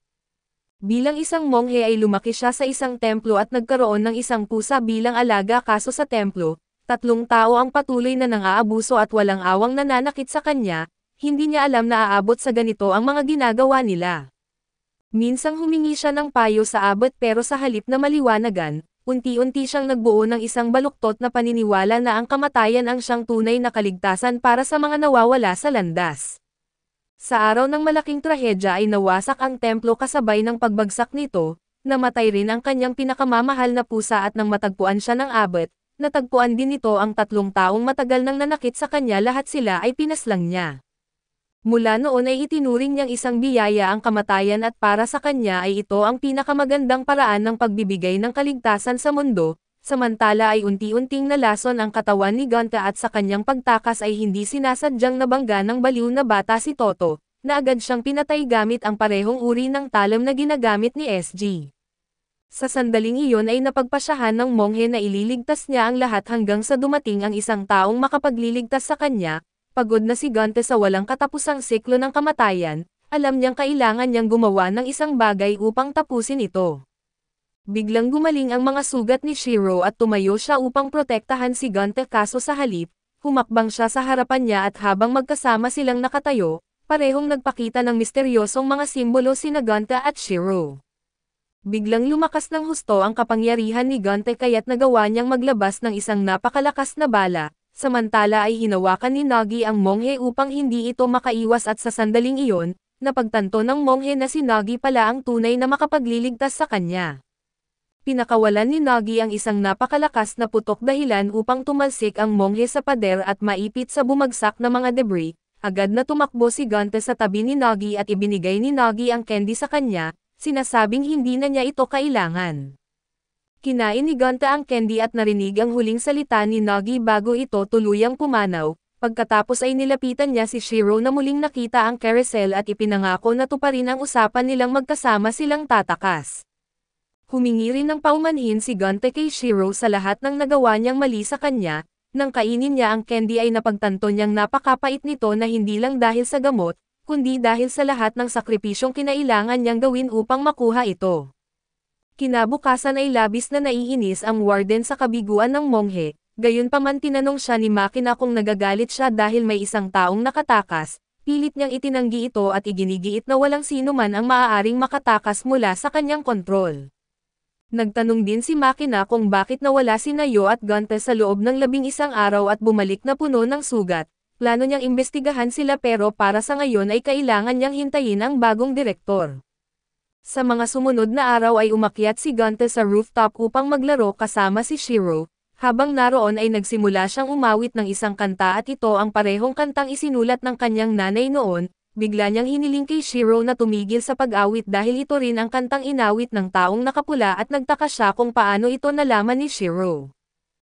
Bilang isang monghe ay lumaki siya sa isang templo at nagkaroon ng isang pusa bilang alaga kaso sa templo, 3 tao ang patuloy na nang-aabuso at walang awang nananakit sa kanya, hindi niya alam na aabot sa ganito ang mga ginagawa nila. Minsang humingi siya ng payo sa abot pero sa halip na maliwanagan, unti-unti siyang nagbuo ng isang baluktot na paniniwala na ang kamatayan ang siyang tunay na kaligtasan para sa mga nawawala sa landas. Sa araw ng malaking trahedya ay nawasak ang templo kasabay ng pagbagsak nito, namatay rin ang kanyang pinakamamahal na pusa at nang matagpuan siya ng abot, natagpuan din nito ang 3 taong matagal nang nanakit sa kanya lahat sila ay pinaslang niya. Mula noon ay itinuring niyang isang biyaya ang kamatayan at para sa kanya ay ito ang pinakamagandang paraan ng pagbibigay ng kaligtasan sa mundo, samantala ay unti-unting nalason ang katawan ni Gunter at sa kanyang pagtakas ay hindi sinasadyang nabangga ng baliw na bata si Toto, na agad siyang pinatay gamit ang parehong uri ng talam na ginagamit ni SG. Sa sandaling iyon ay napagpasyahan ng monghe na ililigtas niya ang lahat hanggang sa dumating ang isang taong makapagliligtas sa kanya. Pagod na si Gunter sa walang katapusang siklo ng kamatayan, alam niyang kailangan niyang gumawa ng isang bagay upang tapusin ito. Biglang gumaling ang mga sugat ni Shiro at tumayo siya upang protektahan si Gunter kaso sa halip, humakbang siya sa harapan niya at habang magkasama silang nakatayo, parehong nagpakita ng misteryosong mga simbolo sina Gunter at Shiro. Biglang lumakas ng husto ang kapangyarihan ni Gunter kaya't nagawa niyang maglabas ng isang napakalakas na bala. Samantala ay hinawakan ni Nagi ang monghe upang hindi ito makaiwas at sa sandaling iyon, napagtanto ng monghe na si Nagi pala ang tunay na makapagliligtas sa kanya. Pinakawalan ni Nagi ang isang napakalakas na putok dahilan upang tumalsik ang monghe sa pader at maipit sa bumagsak na mga debris. Agad na tumakbo si Gunter sa tabi ni Nagi at ibinigay ni Nagi ang candy sa kanya, sinasabing hindi na niya ito kailangan. Kinain ni Gunter ang candy at narinig ang huling salita ni Nagi bago ito tuluyang pumanaw. Pagkatapos ay nilapitan niya si Shiro na muling nakita ang carousel at ipinangako na tuparin ang usapan nilang magkasama silang tatakas. Humingi rin ng paumanhin si Gunter kay Shiro sa lahat ng nagawa niyang mali sa kanya. Nang kainin niya ang candy ay napagtanto niyang napakapait nito na hindi lang dahil sa gamot, kundi dahil sa lahat ng sakripisyong kinailangan niyang gawin upang makuha ito. Kinabukasan ay labis na naiinis ang warden sa kabiguan ng monghe, gayunpaman tinanong siya ni Makina kung nagagalit siya dahil may isang taong nakatakas, pilit niyang itinanggi ito at iginigiit na walang sino man ang maaaring makatakas mula sa kanyang kontrol. Nagtanong din si Makina kung bakit nawala si Nayo at Gunter sa loob ng 11 araw at bumalik na puno ng sugat, plano niyang imbestigahan sila pero para sa ngayon ay kailangan niyang hintayin ang bagong direktor. Sa mga sumunod na araw ay umakyat si Gonta sa rooftop upang maglaro kasama si Shiro. Habang naroon ay nagsimula siyang umawit ng isang kanta at ito ang parehong kantang isinulat ng kanyang nanay noon. Bigla niyang hiniling kay Shiro na tumigil sa pag-awit dahil ito rin ang kantang inawit ng taong nakapula at nagtaka siya kung paano ito nalaman ni Shiro.